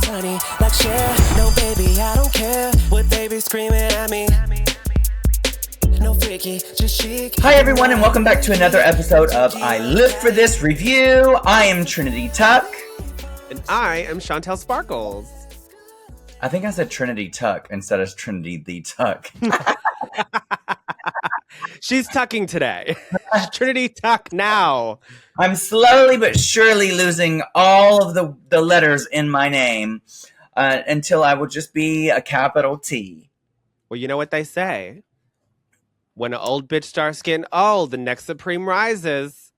sunny, like Cher. No, baby, I don't care what they be screaming at me. No freaky, just chic. Hi everyone, and welcome back to another episode of I Live for This Review. I am Trinity Tuck. And I am Shontelle Sparkles. I think I said Trinity Tuck instead of Trinity the Tuck. She's tucking today. Trinity Tuck now. I'm slowly but surely losing all of the letters in my name until I will just be a capital T. Well, you know what they say. When an old bitch starts getting old, the next supreme rises.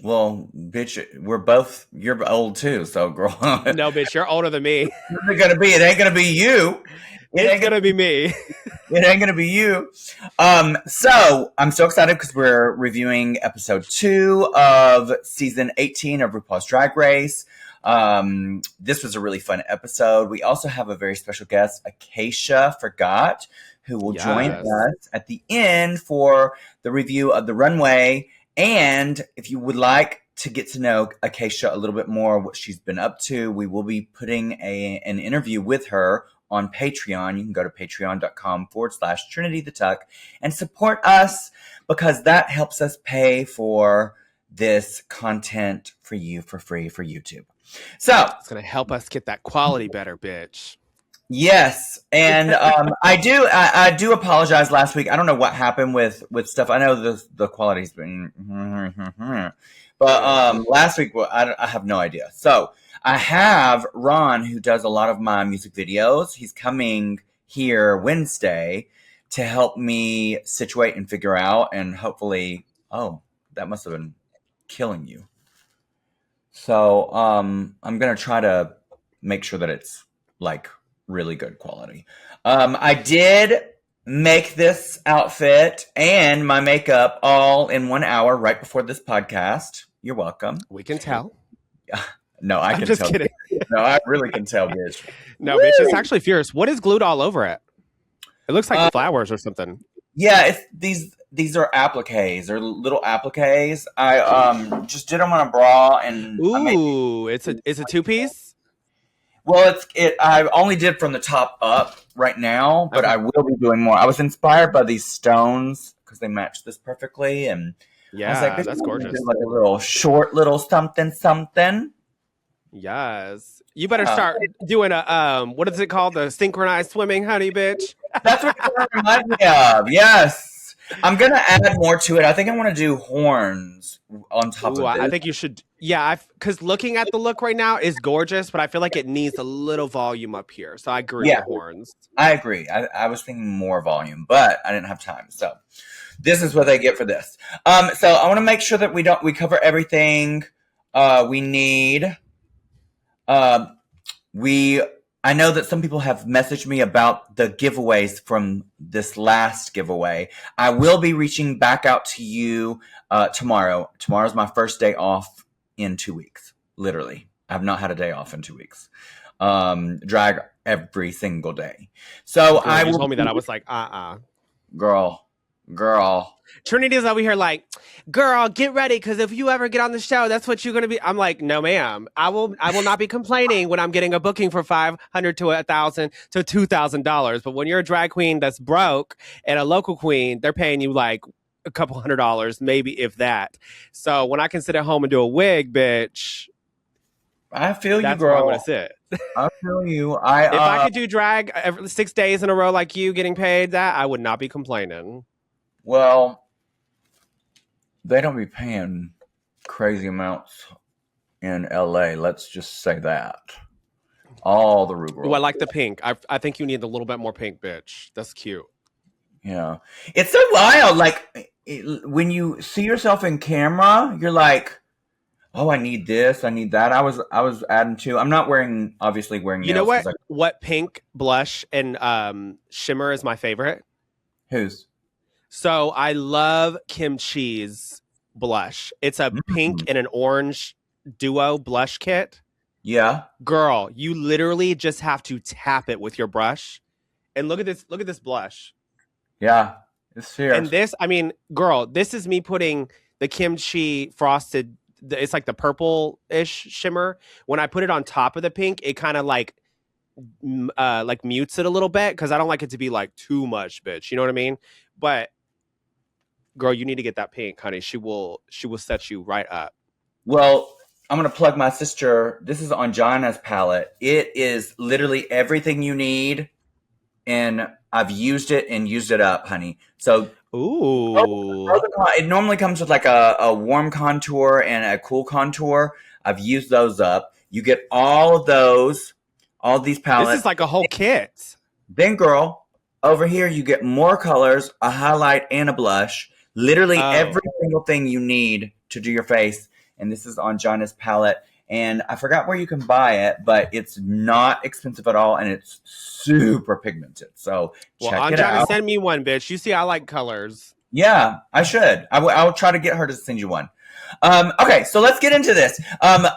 Well, bitch, you're old too, so girl. No, bitch, you're older than me. It ain't gonna be you. It's gonna be me. It ain't gonna be you. So I'm so excited because we're reviewing episode 2 of season 18 of RuPaul's Drag Race. This was a really fun episode. We also have a very special guest, Acacia Forgot, who will join us at the end for the review of the runway. And if you would like to get to know Acacia a little bit more, what she's been up to, we will be putting an interview with her on Patreon. You can go to patreon.com/Trinity the Tuck and support us because that helps us pay for this content for you for free for YouTube. So it's going to help us get that quality better, bitch. Yes, and I do apologize last week. I don't know what happened with stuff. I know the quality's been, but last week I have no idea. So I have Ron, who does a lot of my music videos. He's coming here Wednesday to help me situate and figure out, and hopefully, that must have been killing you. So I'm gonna try to make sure that it's like really good quality. I did make this outfit and my makeup all in 1 hour right before this podcast. You're welcome. We can tell. No, I'm just tell. kidding. No, I really can tell, bitch. No, bitch, it's actually fierce. What is glued all over it? It looks like flowers or something. Yeah, these are appliques. They're little appliques. I just did them on a bra and it's a 2-piece? Well, I only did from the top up right now, but I will be doing more. I was inspired by these stones because they match this perfectly, and yeah, I was like, that's gorgeous. Like a little short, little something. Yes, you better start doing a what is it called? The synchronized swimming, honey, bitch. That's what it reminds me of. Yes. I'm going to add more to it. I think I want to do horns on top of it. I think you should. Yeah, because looking at the look right now is gorgeous, but I feel like it needs a little volume up here. So I agree with horns. I agree. I was thinking more volume, but I didn't have time. So this is what they get for this. So I want to make sure that we cover everything we need. I know that some people have messaged me about the giveaways from this last giveaway. I will be reaching back out to you tomorrow. Tomorrow's my first day off in 2 weeks. Literally. I have not had a day off in 2 weeks. Drag every single day. So you told me that. I was like, Girl. Trinity's over here like, girl, get ready, because if you ever get on the show, that's what you're gonna be. I'm like, no, ma'am. I will not be complaining when I'm getting a booking for $500 to $1,000 to $2,000. But when you're a drag queen that's broke and a local queen, they're paying you like a couple $100, maybe if that. So when I can sit at home and do a wig, bitch, I feel that's you, girl. Where I'm gonna sit. I feel you. If I could do drag 6 days in a row like you, getting paid that, I would not be complaining. Well, they don't be paying crazy amounts in LA. Let's just say that. All the Ruger. Oh, I like the pink. I think you need a little bit more pink, bitch. That's cute. Yeah. It's so wild. Like, when you see yourself in camera, you're like, oh, I need this. I need that. I was adding to. I'm not obviously wearing nails. You know what? What pink blush and shimmer is my favorite? Whose? So I love Kimchi's blush. It's a pink and an orange duo blush kit. Yeah. Girl, you literally just have to tap it with your brush. And look at this blush. Yeah. It's fierce. And this, I mean, girl, this is me putting the Kimchi frosted it's like the purple-ish shimmer. When I put it on top of the pink, it kind of like mutes it a little bit because I don't like it to be like too much, bitch. You know what I mean? But girl, you need to get that pink, honey. She will set you right up. Well, I'm going to plug my sister. This is on Joanna's palette. It is literally everything you need, and I've used it and used it up, honey. So, ooh, it normally comes with like a warm contour and a cool contour. I've used those up. You get all of those, all of these palettes. This is like a whole kit. Then, girl, over here you get more colors, a highlight, and a blush. Literally every single thing you need to do your face. And this is on Joanna's palette. And I forgot where you can buy it, but it's not expensive at all, and it's super pigmented. So check it out. Send me one, bitch. You see, I like colors. Yeah, I should. I will try to get her to send you one. Okay, so let's get into this.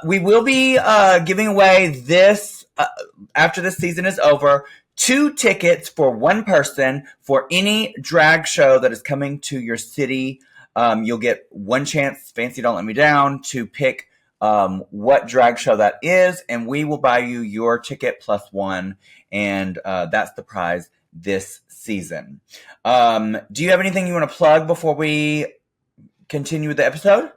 We will be giving away this after this season is over. 2 tickets for one person for any drag show that is coming to your city. You'll get one chance, Fancy Don't Let Me Down, to pick what drag show that is, and we will buy you your ticket plus one, and that's the prize this season. Do you have anything you want to plug before we continue with the episode?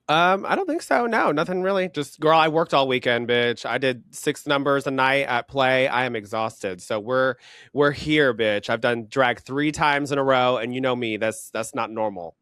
I don't think so. No, nothing really. Just, girl, I worked all weekend, bitch. I did 6 numbers a night at Play. I am exhausted. So we're here, bitch. I've done drag 3 times in a row, and you know me, that's not normal.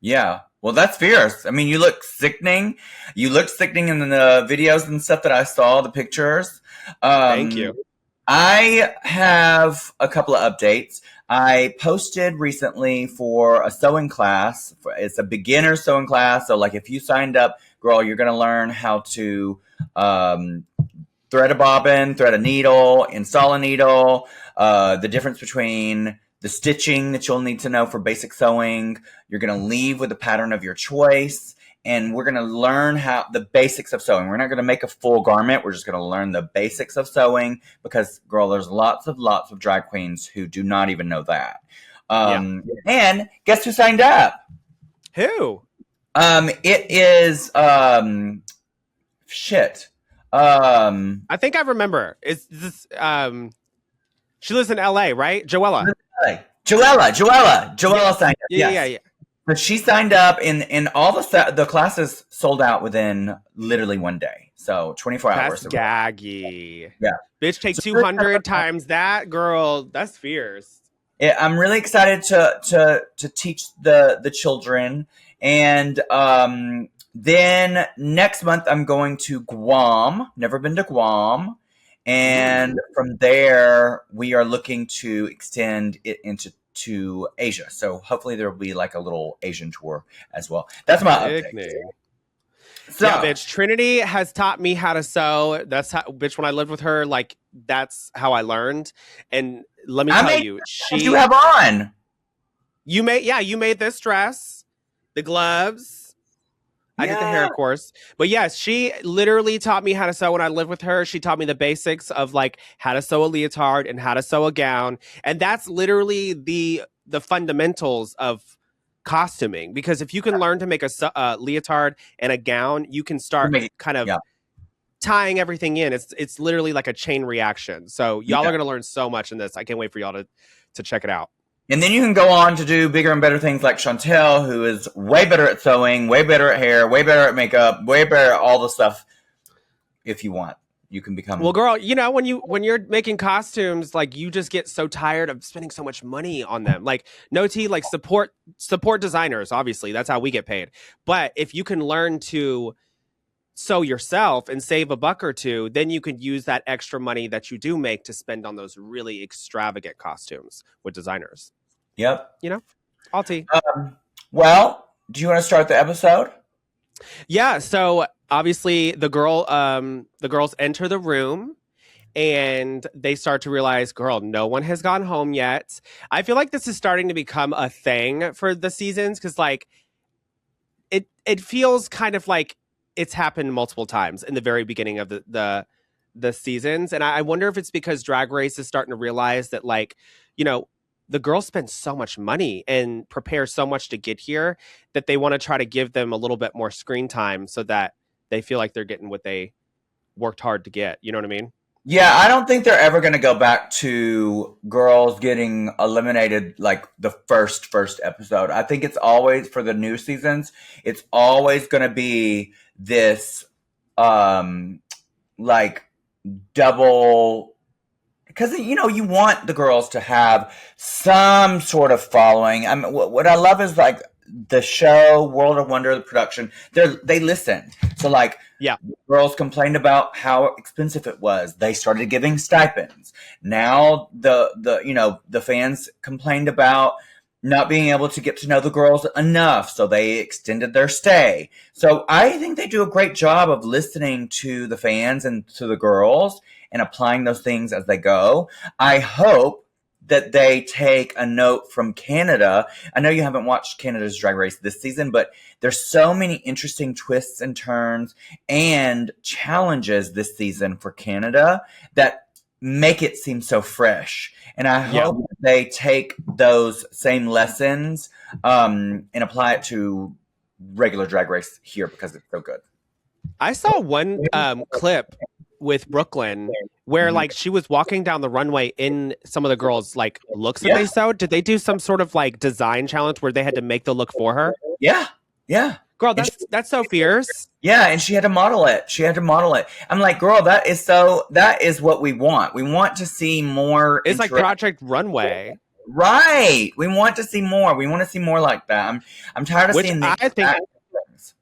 Yeah. Well, that's fierce. I mean, you look sickening. You look sickening in the videos and stuff that I saw, the pictures. Thank you. I have a couple of updates. I posted recently for a sewing class. It's a beginner sewing class. So, like, if you signed up, girl, you're going to learn how to thread a bobbin, thread a needle, install a needle, the difference between the stitching that you'll need to know for basic sewing. You're going to leave with a pattern of your choice. And we're going to learn how the basics of sewing. We're not going to make a full garment. We're just going to learn the basics of sewing because, girl, there's lots of drag queens who do not even know that. And guess who signed up? Who? It is shit. I think I remember. Is this she lives in LA, right? Joella signed up. Yeah. But she signed up, and all the classes sold out within literally one day. So 24 hours. That's gaggy. Yeah. Bitch, take 200 times that, girl. That's fierce. I'm really excited to teach the children. And then next month, I'm going to Guam. Never been to Guam. And from there, we are looking to extend it into Asia. So hopefully there will be like a little Asian tour as well. That's my update. So, yeah, bitch. Trinity has taught me how to sew. That's how, bitch, when I lived with her, like, that's how I learned. And let me tell you, you have on. You made this dress, the gloves. I did the hair, of course. But yes, she literally taught me how to sew when I lived with her. She taught me the basics of like how to sew a leotard and how to sew a gown. And that's literally the fundamentals of costuming. Because if you can learn to make a leotard and a gown, you can start kind of tying everything in. It's literally like a chain reaction. So y'all are going to learn so much in this. I can't wait for y'all to check it out. And then you can go on to do bigger and better things like Shontelle, who is way better at sewing, way better at hair, way better at makeup, way better at all the stuff. If you want, you can become. Well, girl, you know, when you're making costumes, like you just get so tired of spending so much money on them. Like no tea, like support designers. Obviously, that's how we get paid. But if you can learn to sew yourself and save a buck or two, then you could use that extra money that you do make to spend on those really extravagant costumes with designers. Yep. You know, all tea. Well, do you want to start the episode? Yeah. So obviously the girls enter the room and they start to realize, girl, no one has gone home yet. I feel like this is starting to become a thing for the seasons because like it feels kind of like it's happened multiple times in the very beginning of the seasons. And I wonder if it's because Drag Race is starting to realize that, like, you know, the girls spend so much money and prepare so much to get here that they want to try to give them a little bit more screen time so that they feel like they're getting what they worked hard to get. You know what I mean? Yeah, I don't think they're ever going to go back to girls getting eliminated like the first episode. I think it's always, for the new seasons, it's always going to be this like double, because you know you want the girls to have some sort of following. I mean, what I love is like the show World of Wonder, the production. They listen. So like, yeah, girls complained about how expensive it was. They started giving stipends. Now the fans complained about not being able to get to know the girls enough, so they extended their stay. So I think they do a great job of listening to the fans and to the girls and applying those things as they go. I hope that they take a note from Canada. I know you haven't watched Canada's Drag Race this season, but there's so many interesting twists and turns and challenges this season for Canada that make it seem so fresh. And I hope they take those same lessons and apply it to regular Drag Race here because it's so good. I saw one clip with Brooklyn where like she was walking down the runway in some of the girls' like looks that they sewed. Did they do some sort of like design challenge where they had to make the look for her? Yeah. Girl, that's so fierce. Yeah, and she had to model it. I'm like, girl, that is what we want. We want to see more. It's like Project Runway. Right. We want to see more. We want to see more like that. I'm tired of seeing things.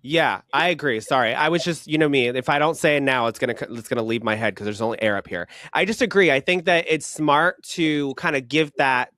Yeah, I agree. Sorry. I was just, you know me, if I don't say it now, it's going to leave my head because there's only air up here. I just agree. I think that it's smart to kind of give that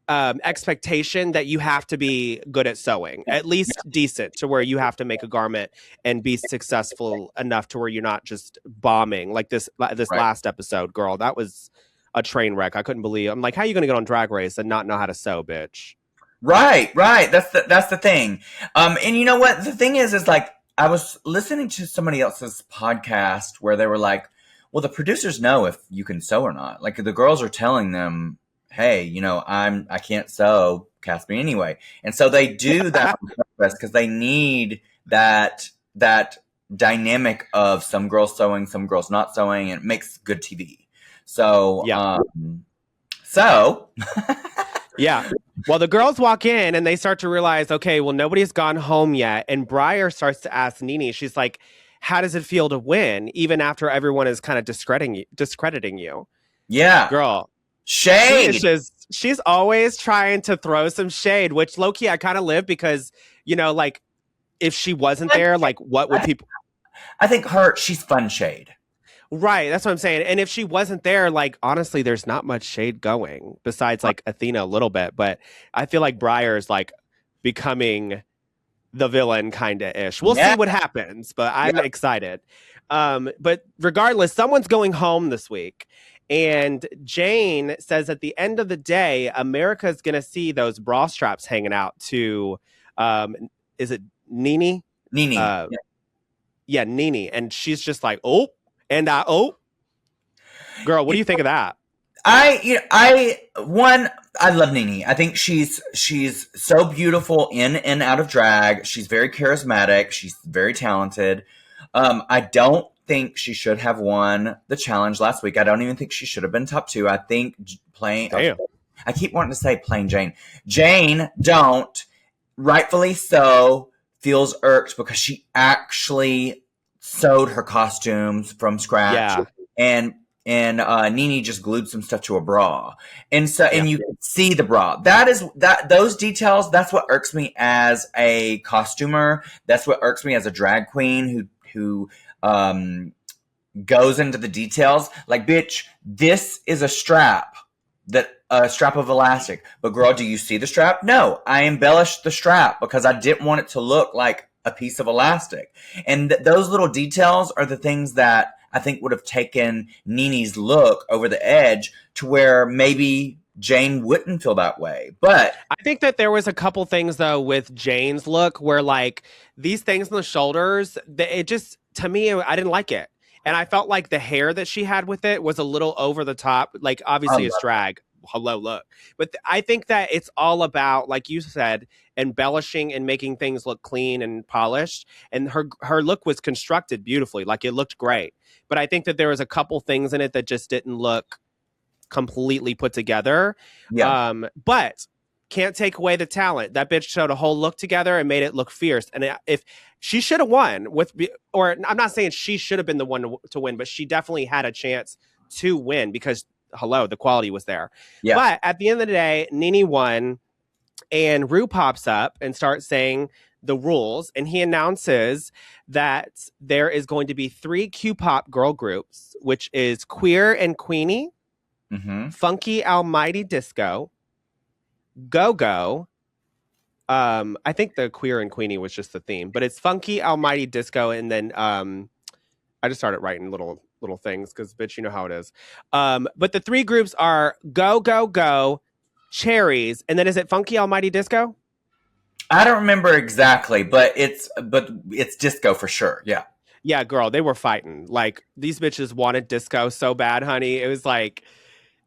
expectation that you have to be good at sewing, at least decent, to where you have to make a garment and be successful enough to where you're not just bombing like this last episode, girl. That was a train wreck. I couldn't believe. I'm like, how are you going to get on Drag Race and not know how to sew, bitch? Right. That's the thing. And you know what? The thing is like, I was listening to somebody else's podcast where they were like, well, the producers know if you can sew or not. Like the girls are telling them, hey, you know, I can't sew, cast me anyway. And so they do that on purpose because they need that dynamic of some girls sewing, some girls not sewing, and it makes good TV. So, yeah. Well, the girls walk in and they start to realize, okay, well, nobody's gone home yet. And Briar starts to ask Nene, she's like, how does it feel to win, even after everyone is kind of discrediting you? Yeah. Girl. Shade. She's always trying to throw some shade, which low-key I kind of live because, you know, like, if she wasn't there, like, what would people... I think she's fun shade. Right, that's what I'm saying. And if she wasn't there, like, honestly, there's not much shade going besides like Athena a little bit. But I feel like Briar is like becoming the villain kind of ish. We'll see what happens, but I'm excited. But regardless, someone's going home this week. And Jane says at the end of the day, America's going to see those bra straps hanging out to, is it Nene? Nene. Yeah, Nene. And she's just like, oh. And girl, what do you think of that? I love Nene. I think she's so beautiful in and out of drag. She's very charismatic. She's very talented. I don't think she should have won the challenge last week. I don't even think she should have been top 2. I think I keep wanting to say plain Jane. Jane, rightfully so, feels irked because she actually sewed her costumes from scratch, and Nene just glued some stuff to a bra, and you can see the bra. Those details. That's what irks me as a costumer. That's what irks me as a drag queen who goes into the details. Like, bitch, this is a strap of elastic, but girl, do you see the strap? No, I embellished the strap because I didn't want it to look like a piece of elastic. And those little details are the things that I think would have taken Nene's look over the edge to where maybe Jane wouldn't feel that way. But I think that there was a couple things though with Jane's look where like these things on the shoulders, it just, to me, I didn't like it. And I felt like the hair that she had with it was a little over the top. Like, I obviously, it's love drag. Hello, look. But I think that it's all about, like you said, embellishing and making things look clean and polished. And her look was constructed beautifully. Like, it looked great. But I think that there was a couple things in it that just didn't look completely put together. Yeah. But can't take away the talent. That bitch showed a whole look together and made it look fierce. And if she should have won with, or I'm not saying she should have been the one to win, but she definitely had a chance to win because hello, the quality was there. Yeah. But at the end of the day, Nene won, and Rue pops up and starts saying the rules, and he announces that there is going to be 3 Q-pop girl groups, which is Queer and Queenie, Funky Almighty Disco, Go-Go. I think the Queer and Queenie was just the theme, but it's Funky Almighty Disco, and then I just started writing little things because bitch, you know how it is. But the 3 groups are Go Go Go, Cherries, and then is it Funky Almighty Disco? I don't remember exactly, but it's disco for sure. Yeah. Yeah, girl, they were fighting. Like, these bitches wanted disco so bad, honey. It was like,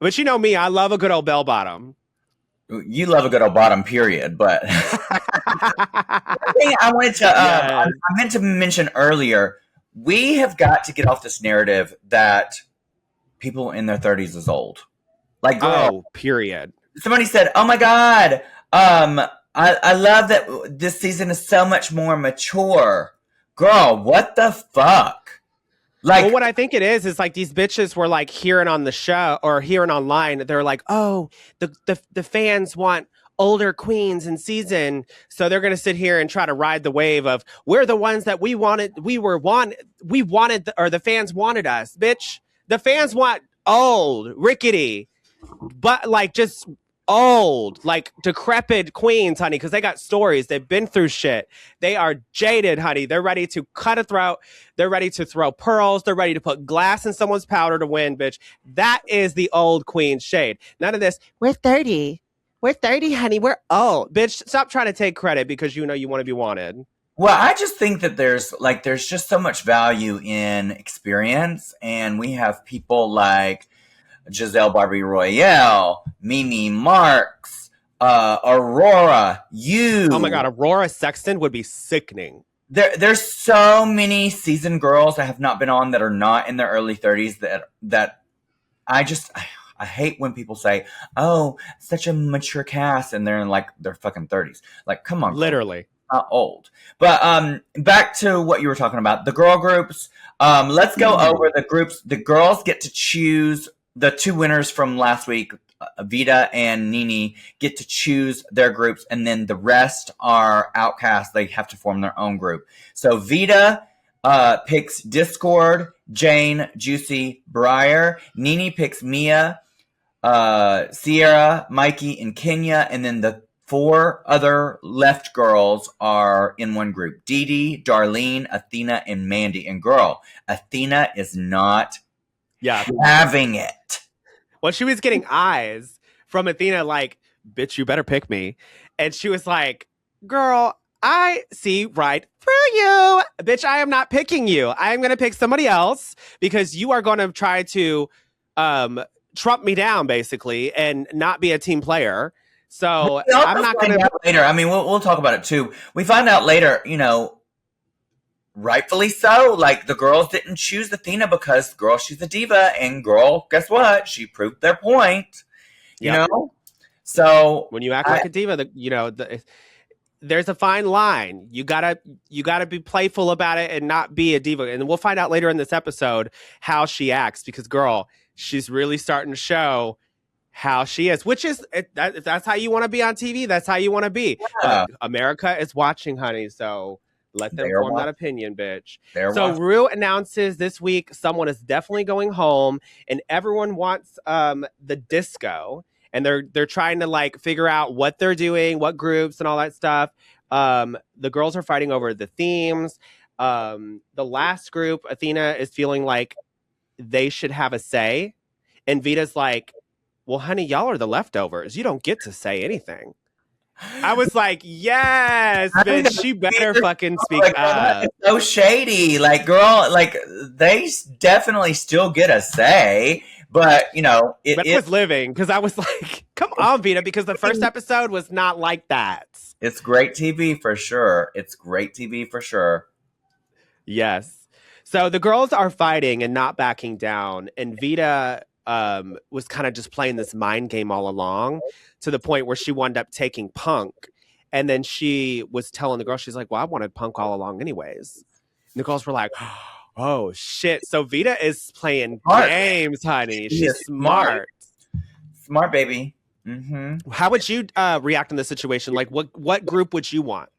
but you know me, I love a good old bell bottom. You love a good old bottom, period. But the thing I wanted to, I meant to mention earlier, we have got to get off this narrative that people in their 30s is old. Like, girl, period. Somebody said, "Oh my God, I love that this season is so much more mature." Girl, what the fuck? Like, well, what I think it is like these bitches were like hearing on the show or hearing online. They're like, "Oh, the fans want older queens in season, so they're gonna sit here and try to ride the wave of we're the ones that we wanted, or the fans wanted us, bitch. The fans want old, rickety, but like just old, like decrepit queens, honey, because they got stories. They've been through shit. They are jaded, honey. They're ready to cut a throat. They're ready to throw pearls. They're ready to put glass in someone's powder to win, bitch. That is the old queen shade. None of this, we're 30. We're 30, honey. We're old. Bitch, stop trying to take credit because you know you want to be wanted. Well, I just think that there's just so much value in experience. And we have people like Giselle Barbie Royale, Mimi Marks, Aurora, you. Oh my God, Aurora Sexton would be sickening. There's so many seasoned girls that have not been on that are not in their early 30s that I hate when people say, "Oh, such a mature cast," and they're in like their fucking 30s. Like, come on, literally not old. But back to what you were talking about, the girl groups. Let's go over the groups. The girls get to choose. The 2 winners from last week, Vita and Nene, get to choose their groups, and then the rest are outcasts. They have to form their own group. So Vita picks Discord, Jane, Juicy, Briar. Nene picks Mia, Sierra, Mikey, and Kenya, and then the 4 other left girls are in one group: Dee Dee, Darlene, Athena, and Mandy. And girl, Athena is not having it. Well, she was getting eyes from Athena like, "Bitch, you better pick me." And she was like, "Girl, I see right through you. Bitch, I am not picking you. I am going to pick somebody else because you are going to try to trump me down, basically, and not be a team player. So I'm not going to..." Later, I mean, we'll talk about it too. We find out later, you know, rightfully so. Like, the girls didn't choose Athena because, girl, she's a diva, and girl, guess what? She proved their point. You know, so when you act like a diva, there's a fine line. You gotta be playful about it and not be a diva. And we'll find out later in this episode how she acts because, girl, she's really starting to show how she is, which is if that's how you want to be on TV. That's how you want to be. Yeah. America is watching, honey. So. Let them form that opinion, bitch. So Rue announces this week someone is definitely going home, and everyone wants the disco, and they're trying to like figure out what they're doing, what groups, and all that stuff. The girls are fighting over the themes. The last group, Athena is feeling like they should have a say, and Vita's like, "Well, honey, y'all are the leftovers. You don't get to say anything." I was like, yes, I know, bitch, she better fucking speak like, girl, that up. is so shady. Like, girl, like they definitely still get a say, but you know, But I was living because I was like, come on, Vita, because the first episode was not like that. it's great TV for sure. It's great TV for sure. Yes. So the girls are fighting and not backing down, and Vita was kind of just playing this mind game all along to the point where she wound up taking Punk, and then she was telling the girls, she's like, "Well, I wanted Punk all along, anyways." And the girls were like, "Oh shit!" So Vita is playing Smart. games, honey. She She's is smart. Smart baby. Mm-hmm. How would you react in this situation? Like, what group would you want?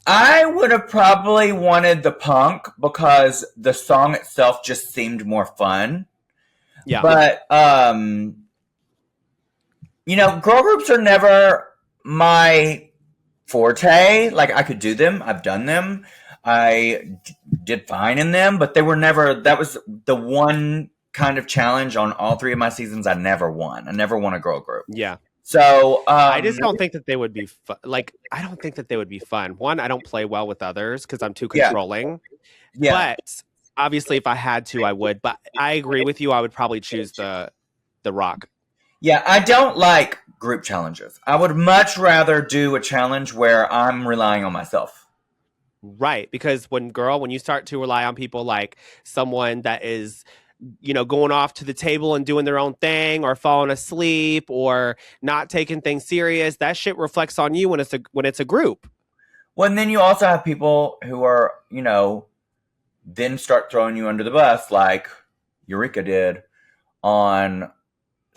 I would have probably wanted the Punk because the song itself just seemed more fun. Yeah. But you know, girl groups are never my forte. Like, I could do them. I've done them. I did fine in them, but they were never, that was the one kind of challenge on all 3 of my seasons I never won. I never won a girl group. Yeah. So I just don't think that they would be like, I don't think that they would be fun. One, I don't play well with others because I'm too controlling. Yeah. But obviously, if I had to, I would. But I agree with you. I would probably choose the Rock. Yeah, I don't like group challenges. I would much rather do a challenge where I'm relying on myself. Right. Because when you start to rely on people like someone that is, you know, going off to the table and doing their own thing or falling asleep or not taking things serious, that shit reflects on you when it's a group. Well, and then you also have people who are, you know, then start throwing you under the bus like Eureka did on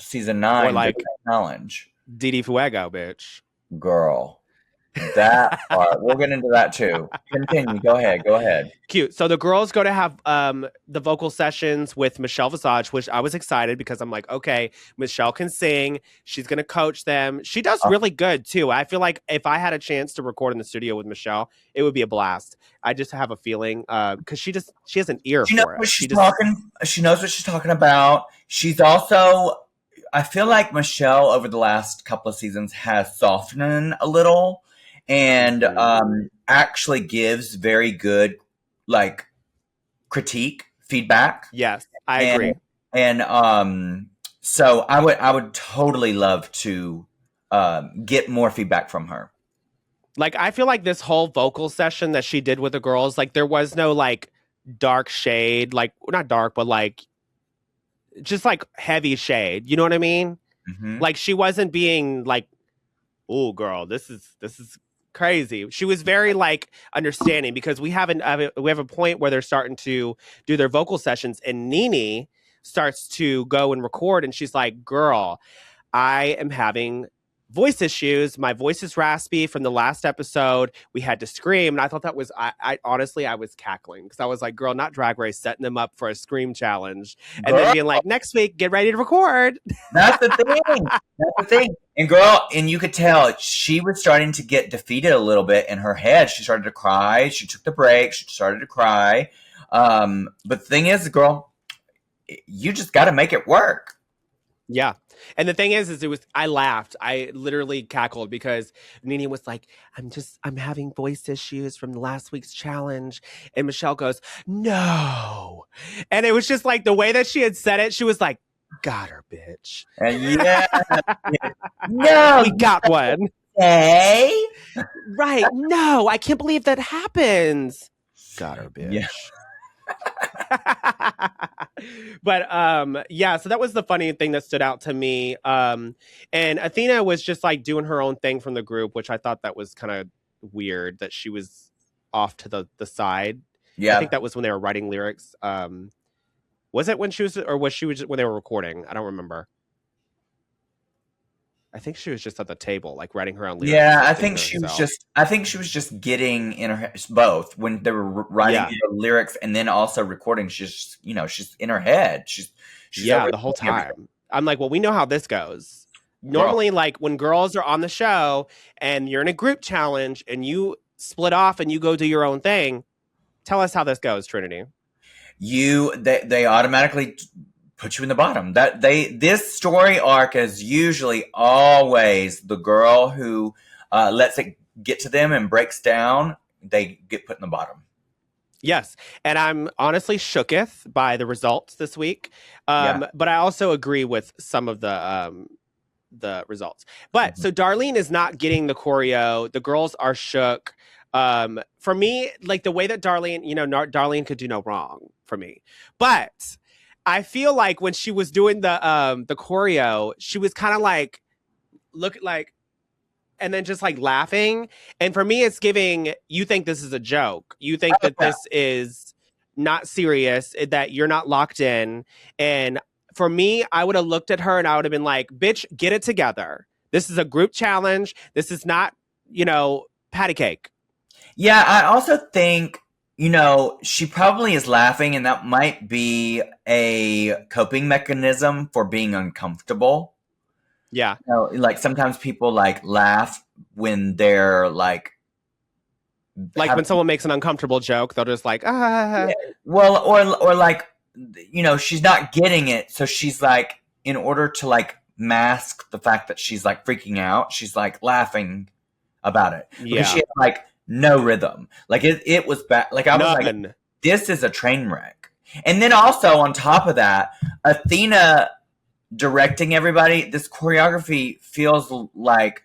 season 9 or like challenge. Didi Fuego, bitch. Girl. That part. We'll get into that too. Continue. Go ahead. Cute. So the girls go to have the vocal sessions with Michelle Visage, which I was excited because I'm like, okay, Michelle can sing. She's going to coach them. She does really good too. I feel like if I had a chance to record in the studio with Michelle, it would be a blast. I just have a feeling because she has an ear for it. She knows what she's talking about. She's also, I feel like Michelle over the last couple of seasons has softened a little and actually gives very good like critique, feedback. Yes, I agree. And so I would totally love to get more feedback from her. Like, I feel like this whole vocal session that she did with the girls, like there was no like dark shade, like not dark, but like just like heavy shade. You know what I mean? Mm-hmm. Like she wasn't being like, "Oh, girl, this is crazy." She was very like understanding because we have a point where they're starting to do their vocal sessions, and Nene starts to go and record, and she's like, "Girl, I am having voice issues. My voice is raspy from the last episode. We had to scream." And I thought that was, I honestly, I was cackling because I was like, girl, not Drag Race, setting them up for a scream challenge. And then being like, next week, get ready to record. That's the thing. And girl, and you could tell she was starting to get defeated a little bit in her head. She started to cry. She took the break. She started to cry. But the thing is, girl, you just got to make it work. Yeah. And the thing is I laughed. I literally cackled because Nene was like, I'm having voice issues from last week's challenge. And Michelle goes, "No." And it was just like the way that she had said it, she was like, "Got her, bitch." And no, we got one. Hey. Right. No, I can't believe that happens. Got her, bitch. Yeah. But yeah, so that was the funny thing that stood out to me. And Athena was just like doing her own thing from the group, which I thought that was kind of weird that she was off to the side. Yeah, I think that was when they were writing lyrics. Was it when she was, or was she when they were recording? I don't remember. I think she was just at the table, like writing her own lyrics. Yeah, I think she was just getting in her both when they were writing the lyrics and then also recording. She's in her head. She's the whole time. Everything. I'm like, well, we know how this goes. Normally, like when girls are on the show and you're in a group challenge and you split off and you go do your own thing. Tell us how this goes, Trinity. They automatically put you in the bottom. This story arc is usually always the girl who lets it get to them and breaks down, they get put in the bottom. Yes. And I'm honestly shooketh by the results this week. But I also agree with some of the results. But so Darlene is not getting the choreo. The girls are shook. For me, like the way that Darlene, Darlene could do no wrong for me. But I feel like when she was doing the choreo, she was kind of like, and then just like laughing. And for me, it's giving, you think this is a joke. You think that this is not serious, that you're not locked in. And for me, I would have looked at her and I would have been like, bitch, get it together. This is a group challenge. This is not, patty cake. Yeah, I also think, she probably is laughing, and that might be a coping mechanism for being uncomfortable. Yeah. Like sometimes people like laugh when they're like when someone makes an uncomfortable joke, they'll just like, ah. Yeah. Well, or like, she's not getting it. So she's like, in order to like mask the fact that she's like freaking out, she's like laughing about it. Yeah. Because she had like no rhythm. Like it was bad. Like I was like, this is a train wreck. And then also on top of that, Athena directing everybody, this choreography feels like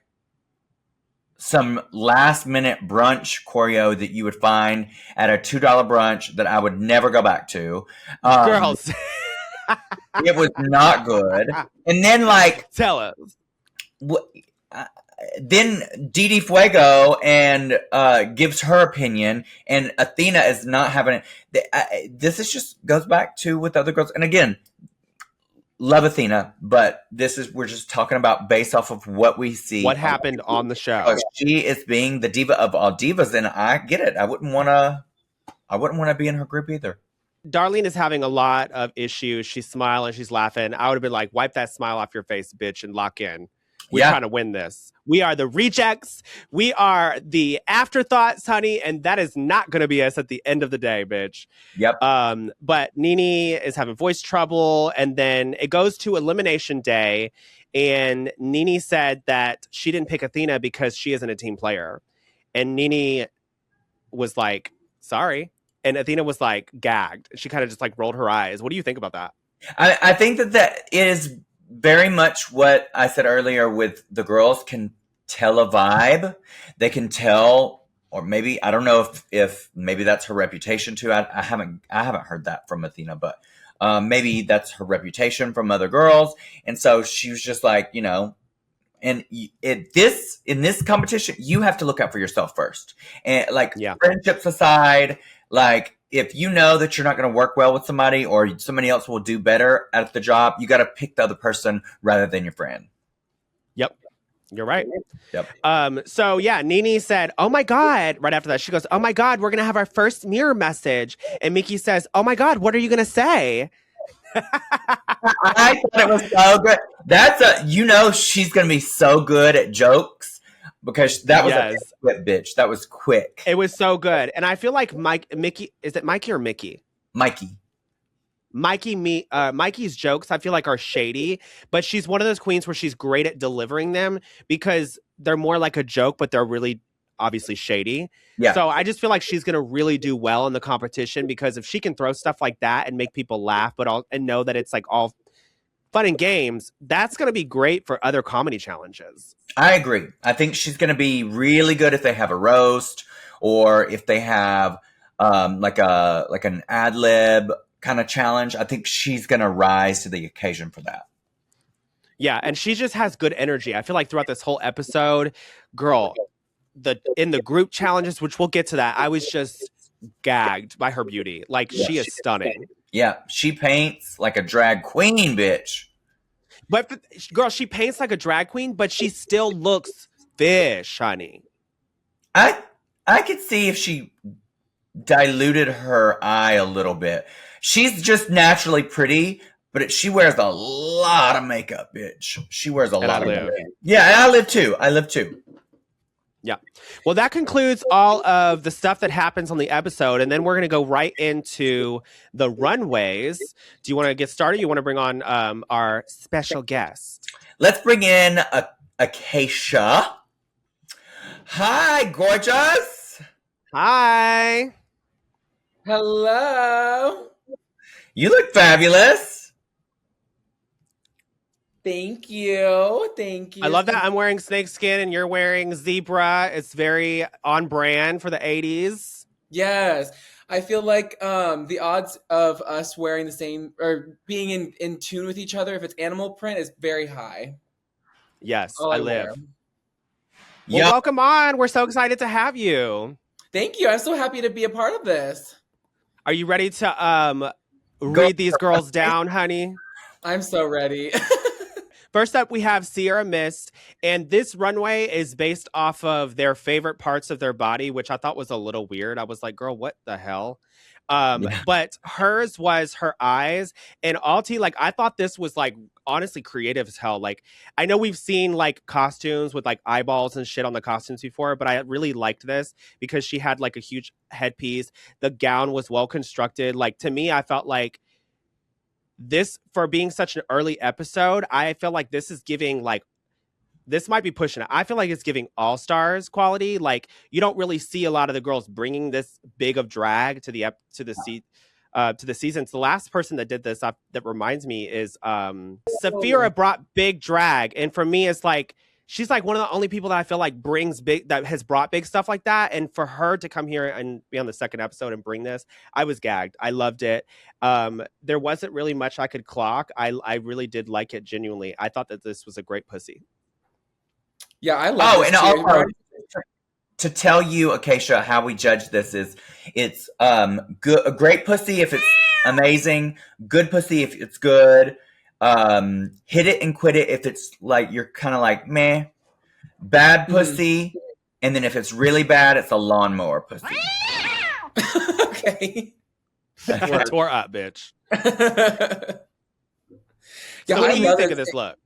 some last minute brunch choreo that you would find at a $2 brunch that I would never go back to. Girls. It was not good. And then like, tell us. Then Didi Fuego and gives her opinion, and Athena is not having it. This is just goes back to with other girls. And again, love Athena, but we're just talking about based off of what we see. What happened on the show. She is being the diva of all divas, and I get it. I wouldn't want to be in her group either. Darlene is having a lot of issues. She's smiling, she's laughing. I would have been like, wipe that smile off your face, bitch, and lock in. We're trying to win this. We are the rejects. We are the afterthoughts, honey, and that is not going to be us at the end of the day, bitch. Yep. But Nene is having voice trouble, and then it goes to elimination day, and Nene said that she didn't pick Athena because she isn't a team player. And Nene was like, sorry. And Athena was like gagged. She kind of just like rolled her eyes. What do you think about that? I think that is very much what I said earlier with the girls can tell a vibe. They can tell, or maybe, I don't know if maybe that's her reputation too. I haven't heard that from Athena, but maybe that's her reputation from other girls. And so she was just like, and in this competition, you have to look out for yourself first. And like friendships aside, like if you know that you're not going to work well with somebody or somebody else will do better at the job, you got to pick the other person rather than your friend. Yep. You're right. Yep. So yeah, Nene said, oh my God, right after that, she goes, oh my God, we're going to have our first mirror message. And Mickey says, oh my God, what are you going to say? I thought it was so good. That's she's going to be so good at jokes. Because that was a quick bitch. That was quick. It was so good. And I feel like is it Mikey or Mickey? Mikey's jokes, I feel like, are shady. But she's one of those queens where she's great at delivering them because they're more like a joke, but they're really obviously shady. Yeah. So I just feel like she's going to really do well in the competition because if she can throw stuff like that and make people laugh, and know that it's like all fun and games, that's going to be great for other comedy challenges. I agree. I think she's going to be really good if they have a roast or if they have like an ad lib kind of challenge. I think she's going to rise to the occasion for that. Yeah, and she just has good energy. I feel like throughout this whole episode, girl, in the group challenges, which we'll get to that, I was just gagged by her beauty. Like, she is stunning. Yeah, she paints like a drag queen, bitch. But girl, she paints like a drag queen, but she still looks fish, honey. I could see if she diluted her eye a little bit. She's just naturally pretty, but she wears a lot of makeup, bitch. She wears a lot of makeup. Yeah, and I live too. Yeah. Well, that concludes all of the stuff that happens on the episode. And then we're going to go right into the runways. Do you want to get started? You want to bring on our special guest? Let's bring in Acacia. Hi, gorgeous. Hi. Hello. You look fabulous. Thank you. Thank you. I love that I'm wearing snakeskin and you're wearing zebra. It's very on brand for the 80s. Yes. I feel like the odds of us wearing the same or being in tune with each other if it's animal print is very high. Yes, All I wear. live. Well, welcome on. We're so excited to have you. Thank you. I'm so happy to be a part of this. Are you ready to read these girls down, honey? I'm so ready. First up, we have Sierra Mist, and this runway is based off of their favorite parts of their body, which I thought was a little weird. I was like, girl, what the hell? But hers was her eyes, and Alti, like, I thought this was, like, honestly creative as hell. Like, I know we've seen, like, costumes with, like, eyeballs and shit on the costumes before, but I really liked this because she had, like, a huge headpiece. The gown was well constructed. Like, to me, I felt like this, for being such an early episode, I feel like this is giving, like, this might be pushing it. I feel like it's giving all stars quality. Like, you don't really see a lot of the girls bringing this big of drag to the seasons. The last person that did this that reminds me is Saphira brought big drag, and for me, it's like she's like one of the only people that I feel like has brought big stuff like that. And for her to come here and be on the second episode and bring this, I was gagged. I loved it. There wasn't really much I could clock. I really did like it genuinely. I thought that this was a great pussy. Yeah, I love this. And also, to tell you, Acacia, how we judge this is it's good, a great pussy if it's amazing, good pussy if it's good, hit it and quit it if it's like you're kind of like meh, bad pussy, and then if it's really bad, it's a lawnmower pussy. Okay. Tore up, bitch. Yeah, So what do you think of this look?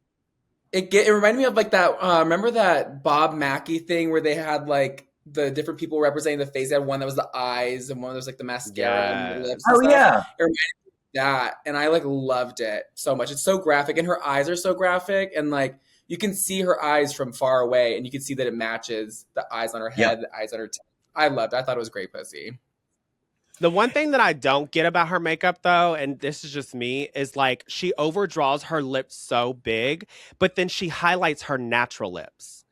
It reminded me of like that. Remember that Bob Mackie thing where they had like the different people representing the face. They had one that was the eyes, and one that was like the mascara and the lips. And stuff. Yeah. It reminded me of that, and I like loved it so much. It's so graphic, and her eyes are so graphic, and like you can see her eyes from far away, and you can see that it matches the eyes on her head, the eyes on her. I loved it. I thought it was great pussy. The one thing that I don't get about her makeup, though, and this is just me, is like she overdraws her lips so big, but then she highlights her natural lips.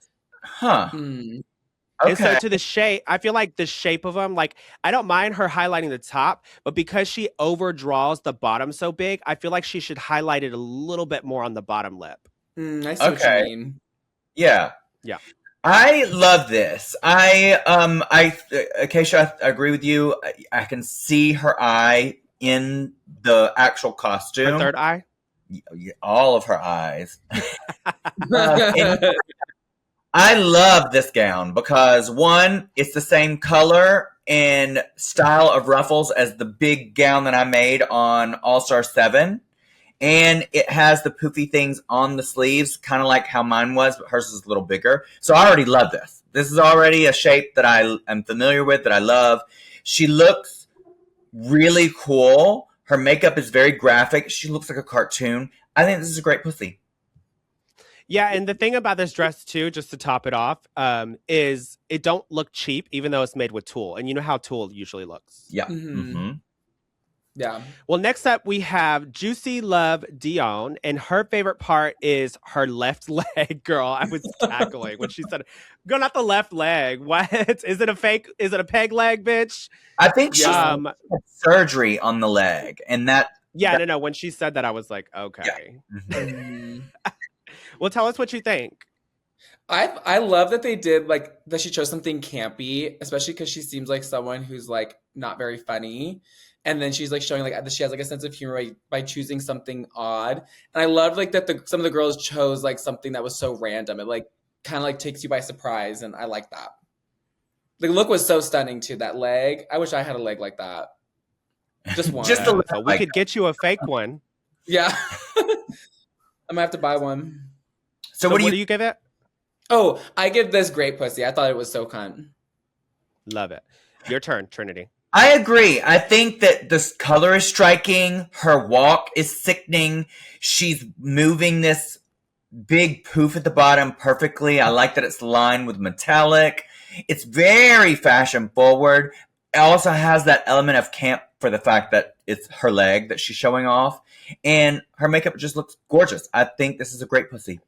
Huh. Mm. Okay. And so to the shape, I feel like the shape of them, like I don't mind her highlighting the top, but because she overdraws the bottom so big, I feel like she should highlight it a little bit more on the bottom lip. I see what you mean. Yeah. Yeah. I love this. Acacia, I agree with you. I can see her eye in the actual costume. Her third eye? All of her eyes. I love this gown because one, it's the same color and style of ruffles as the big gown that I made on All-Star 7. And it has the poofy things on the sleeves, kind of like how mine was, but hers is a little bigger. So I already love this. This is already a shape that I am familiar with, that I love. She looks really cool. Her makeup is very graphic. She looks like a cartoon. I think this is a great pussy. Yeah, and the thing about this dress, too, just to top it off, is it don't look cheap, even though it's made with tulle. And you know how tulle usually looks. Yeah. Yeah. Well, next up, we have Juicy Love Dion, and her favorite part is her left leg. Girl, I was cackling when she said, "Girl, not the left leg. What? Is it a fake? Is it a peg leg, bitch?" I think she had surgery on the leg, and that. Yeah, no. When she said that, I was like, okay. Yeah. Well, tell us what you think. I love that they did like that. She chose something campy, especially because she seems like someone who's like not very funny. And then she's like showing like that she has like a sense of humor by choosing something odd. And I loved like that some of the girls chose like something that was so random. It like kind of like takes you by surprise. And I like that. The look was so stunning too. That leg. I wish I had a leg like that. Just one. Just a so we could get you a fake one. Yeah. I'm gonna have to buy one. So what do you give it? Oh, I give this great pussy. I thought it was so cunt. Love it. Your turn, Trinity. I agree. I think that this color is striking. Her walk is sickening. She's moving this big poof at the bottom perfectly. I like that it's lined with metallic. It's very fashion forward. It also has that element of camp for the fact that it's her leg that she's showing off. And her makeup just looks gorgeous. I think this is a great pussy.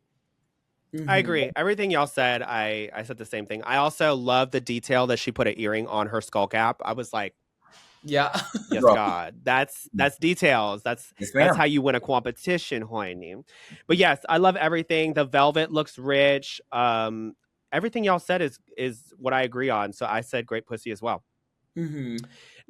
Mm-hmm. I agree. Everything y'all said, I said the same thing. I also love the detail that she put an earring on her skull cap. I was like, Yeah. yes, Girl. God. That's details. Yes, That's ma'am. how you win a competition, Hoyne. But yes, I love everything. The velvet looks rich. Everything y'all said is what I agree on. So I said great pussy as well. Mm-hmm.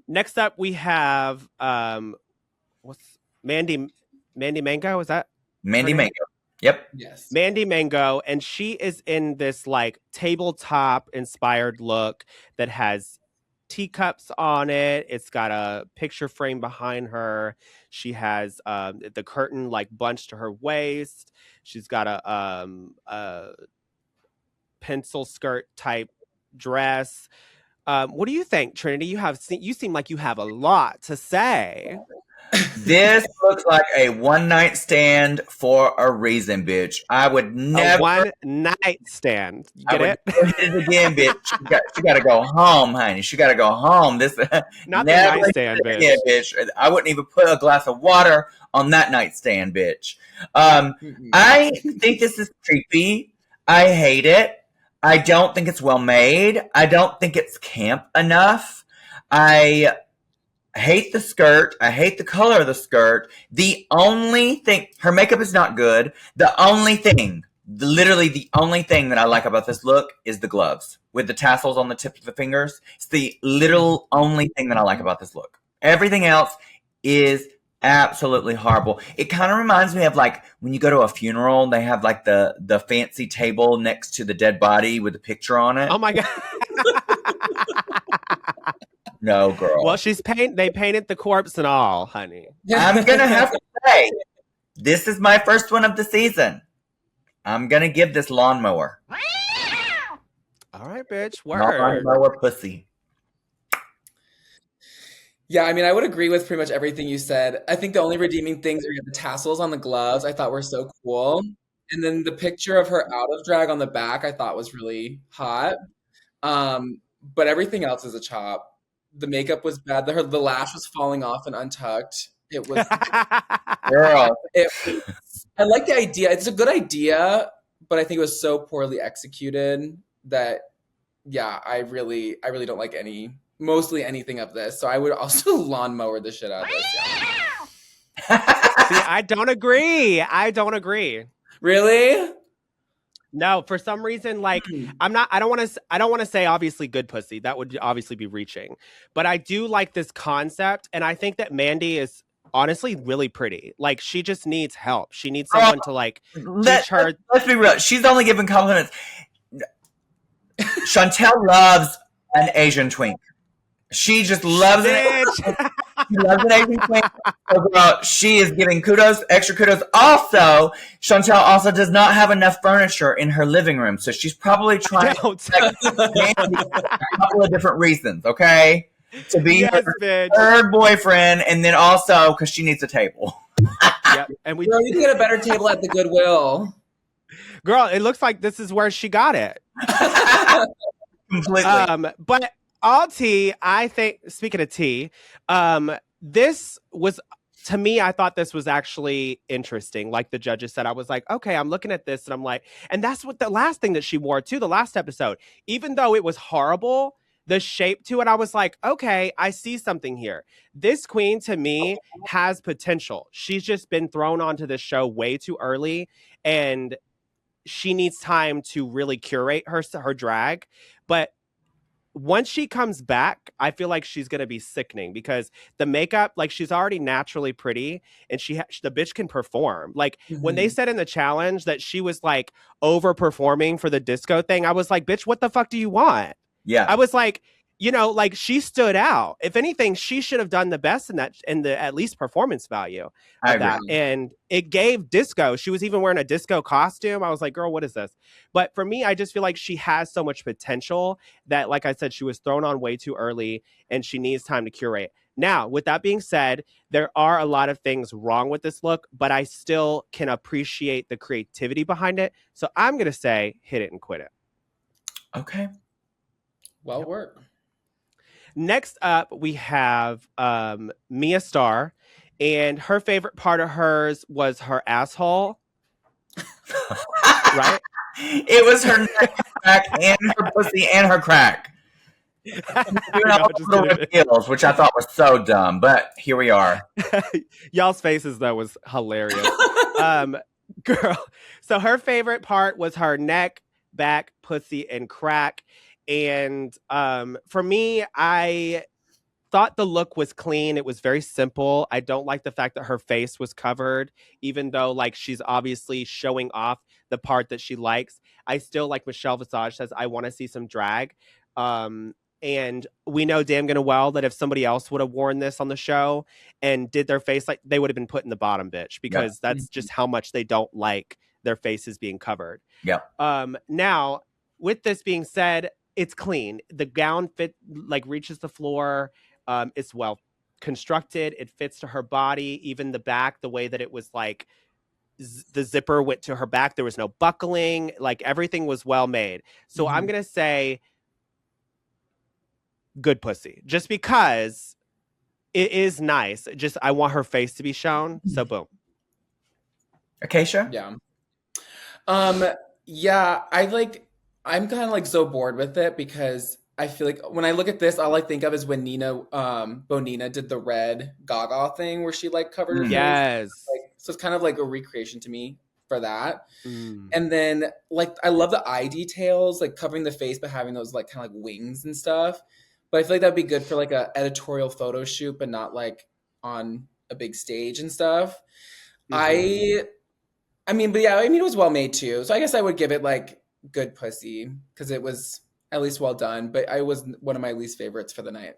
Next up, we have what's Mandy Mango? Is that Mandy her name? Mango. Yep. Yes. Mandy Mango, and she is in this like tabletop inspired look that has teacups on it. It's got a picture frame behind her. She has the curtain like bunched to her waist. She's got a pencil skirt type dress. What do you think, Trinity? You seem like you have a lot to say. This looks like a one night stand for a reason, bitch. I would never. A one night stand. You get it? Never hit it again, bitch. She got to go home, honey. She got to go home. This Not the never nightstand, hit it bitch. again, bitch. I wouldn't even put a glass of water on that nightstand, bitch. Mm-mm. I think this is creepy. I hate it. I don't think it's well made. I don't think it's camp enough. I hate the skirt. I hate the color of the skirt. The only thing, her makeup is not good. Literally the only thing that I like about this look is the gloves with the tassels on the tips of the fingers. It's the literal only thing that I like about this look. Everything else is absolutely horrible. It kind of reminds me of like when you go to a funeral, they have like the fancy table next to the dead body with a picture on it. Oh my God. No, girl. Well, they painted the corpse and all, honey. I'm going to have to say, this is my first one of the season. I'm going to give this lawnmower. All right, bitch. Word. Lawnmower pussy. Yeah, I mean, I would agree with pretty much everything you said. I think the only redeeming things are the tassels on the gloves I thought were so cool. And then the picture of her out of drag on the back I thought was really hot. But everything else is a chop. The makeup was bad. The lash was falling off and untucked. It was Girl. I like the idea. It's a good idea, but I think it was so poorly executed that yeah, I really don't like mostly anything of this. So I would also lawnmower the shit out of this. Yeah. See, I don't agree. Really? No, for some reason, like I don't want to say obviously good pussy. That would obviously be reaching. But I do like this concept, and I think that Mandy is honestly really pretty. Like she just needs help. She needs someone to like teach her. Let's be real. She's only giving compliments. Shontelle loves an Asian twink. She just loves it. She loves an Asian twink. So, girl, she is giving extra kudos. Also, Shontelle also does not have enough furniture in her living room, so she's probably trying to Mandy for a couple of different reasons, okay? To be her third boyfriend, and then also because she needs a table. Yep. And Girl, you can get a better table at the Goodwill. Girl, it looks like this is where she got it. Completely. But all tea, I think, speaking of tea, this was, to me, I thought this was actually interesting. Like the judges said, I was like, okay, I'm looking at this and I'm like, and that's what the last thing that she wore too, the last episode, even though it was horrible, the shape to it, I was like, okay, I see something here. This queen to me has potential. She's just been thrown onto this show way too early, and she needs time to really curate her drag. But once she comes back, I feel like she's going to be sickening because the makeup, like she's already naturally pretty and the bitch can perform. Like when they said in the challenge that she was like overperforming for the disco thing, I was like, bitch, what the fuck do you want? Yeah. I was like, you know, like she stood out. If anything, she should have done the best in the at least performance value of that. And it gave disco. She was even wearing a disco costume. I was like, girl, what is this? But for me, I just feel like she has so much potential that, like I said, she was thrown on way too early and she needs time to curate. Now, with that being said, there are a lot of things wrong with this look, but I still can appreciate the creativity behind it. So I'm going to say hit it and quit it. Okay. Well worked. Next up, we have Mia Starr, and her favorite part of hers was her asshole. Right? It was her neck, her crack, and her pussy, and her crack. Doing all those little reveals, which I thought was so dumb, but here we are. Y'all's faces, though, was hilarious. Girl, so her favorite part was her neck, back, pussy, and crack. And for me, I thought the look was clean. It was very simple. I don't like the fact that her face was covered, even though like she's obviously showing off the part that she likes. I still, like Michelle Visage says, I want to see some drag. And we know damn gonna well that if somebody else would have worn this on the show and did their face, like they would have been put in the bottom, bitch, because that's just how much they don't like their faces being covered. Yeah. Now, with this being said, it's clean. The gown reaches the floor. It's well constructed. It fits to her body. Even the back, the way that it was like the zipper went to her back. There was no buckling. Like everything was well made. So I'm going to say good pussy, just because it is nice. Just, I want her face to be shown. So boom. Acacia? Yeah. Yeah, I'm kind of like so bored with it because I feel like when I look at this, all I think of is when Bonina did the red Gaga thing where she like covered her face. Yes. So it's kind of like a recreation to me for that. And then like I love the eye details, like covering the face but having those like kind of like wings and stuff. But I feel like that'd be good for like a editorial photo shoot, but not like on a big stage and stuff. But yeah, it was well made too. So I guess I would give it like good pussy because it was at least well done. But I was one of my least favorites for the night.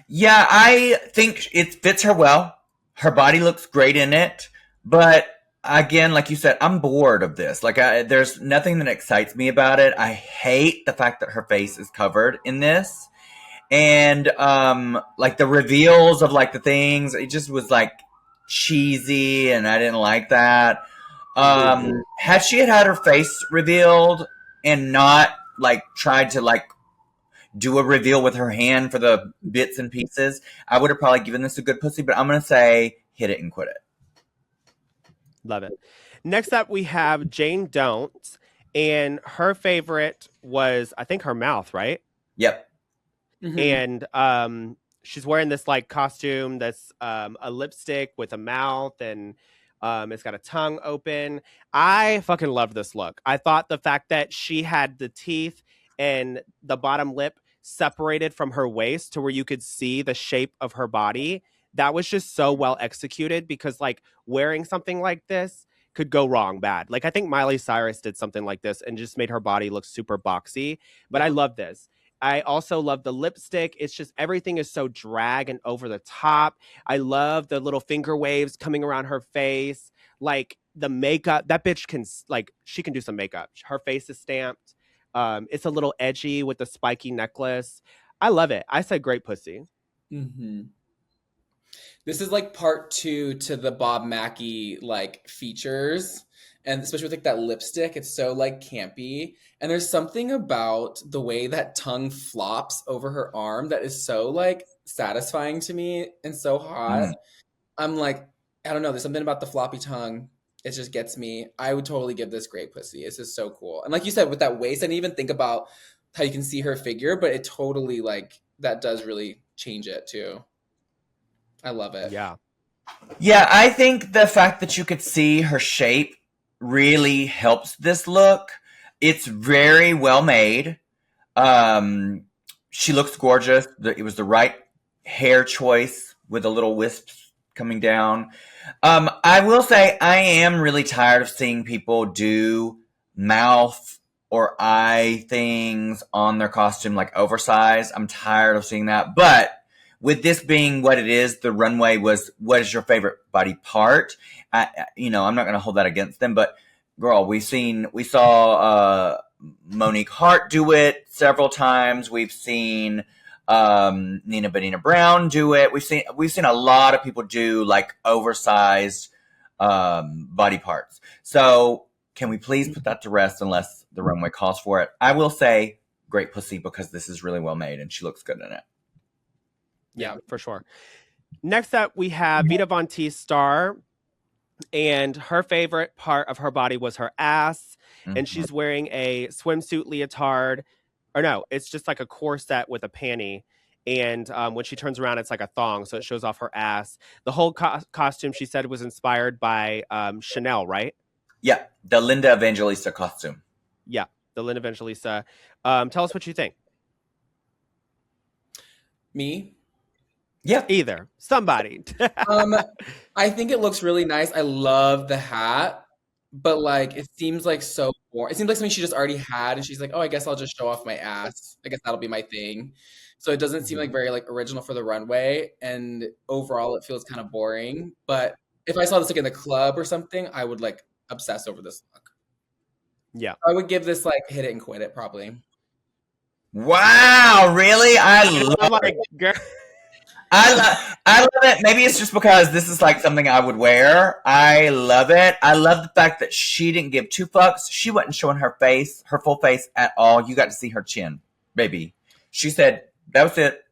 Yeah, I think it fits her well. Her body looks great in it. But again, like you said, I'm bored of this. Like, there's nothing that excites me about it. I hate the fact that her face is covered in this. And like the reveals of like the things, it just was like cheesy, and I didn't like that. Had she had her face revealed and not like tried to like do a reveal with her hand for the bits and pieces, I would have probably given this a good pussy, but I'm gonna say hit it and quit it. Love it. Next up, we have Jane Don't, and her favorite was, I think, her mouth, right? Yep. And she's wearing this like costume that's a lipstick with a mouth, and it's got a tongue open. I fucking love this look. I thought the fact that she had the teeth and the bottom lip separated from her waist to where you could see the shape of her body, that was just so well executed, because like wearing something like this could go wrong bad. Like I think Miley Cyrus did something like this and just made her body look super boxy, but I love this. I also love the lipstick. It's just everything is so drag and over the top. I love the little finger waves coming around her face. Like the makeup, that bitch can, like, she can do some makeup. Her face is stamped. It's a little edgy with the spiky necklace. I love it. I said great pussy. This is like part 2 to the Bob Mackie like features. And especially with like that lipstick, it's so like campy. And there's something about the way that tongue flops over her arm that is so like satisfying to me and so hot. I'm like, I don't know, there's something about the floppy tongue. It just gets me. I would totally give this great pussy. It's just so cool. And like you said, with that waist, I didn't even think about how you can see her figure, but it totally like, that does really change it too. I love it. Yeah. Yeah, I think the fact that you could see her shape really helps this look. It's very well made. She looks gorgeous. It was the right hair choice with the little wisps coming down. I will say I am really tired of seeing people do mouth or eye things on their costume, like oversized. I'm tired of seeing that. But with this being what it is, the runway was, what is your favorite body part? I'm not going to hold that against them, but girl, we saw Monique Hart do it several times. We've seen Nina Benina Brown do it. We've seen a lot of people do like oversized body parts. So can we please put that to rest unless the runway calls for it? I will say great pussy because this is really well made and she looks good in it. Yeah, for sure. Next up, we have Vita Von Teese star. And her favorite part of her body was her ass. Mm-hmm. And she's wearing a swimsuit leotard. Or no, it's just like a corset with a panty. And when she turns around, it's like a thong. So it shows off her ass. The whole costume, she said, was inspired by Chanel, right? Yeah, the Linda Evangelista costume. Yeah, the Linda Evangelista. Tell us what you think. Me? Yeah. Either. Somebody. I think it looks really nice. I love the hat, but like it seems like so boring. It seems like something she just already had, and she's like, "Oh, I guess I'll just show off my ass. I guess that'll be my thing." So it doesn't seem like very like original for the runway, and overall it feels kind of boring. But if I saw this like in the club or something, I would like obsess over this look. Yeah. I would give this like hit it and quit it probably. Wow, really? I love it. Girl. I love it. Maybe it's just because this is like something I would wear. I love it. I love the fact that she didn't give two fucks. She wasn't showing her face, her full face at all. You got to see her chin, baby. She said, that was it.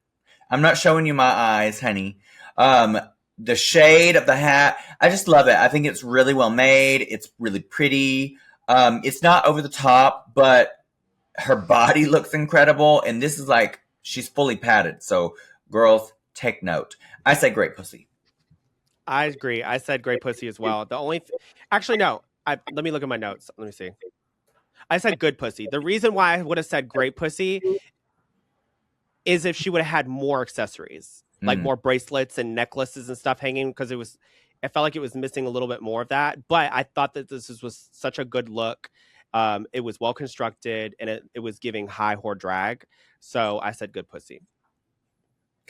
I'm not showing you my eyes, honey. The shade of the hat, I just love it. I think it's really well made. It's really pretty. It's not over the top, but her body looks incredible. And this is like, she's fully padded. So girls, take note. I say great pussy. I agree. I said great pussy as well. The only actually no. Let me look at my notes. Let me see. I said good pussy. The reason why I would have said great pussy is if she would have had more accessories, like more bracelets and necklaces and stuff hanging, because I felt like it was missing a little bit more of that. But I thought that this was such a good look. It was well constructed and it was giving high whore drag. So I said good pussy.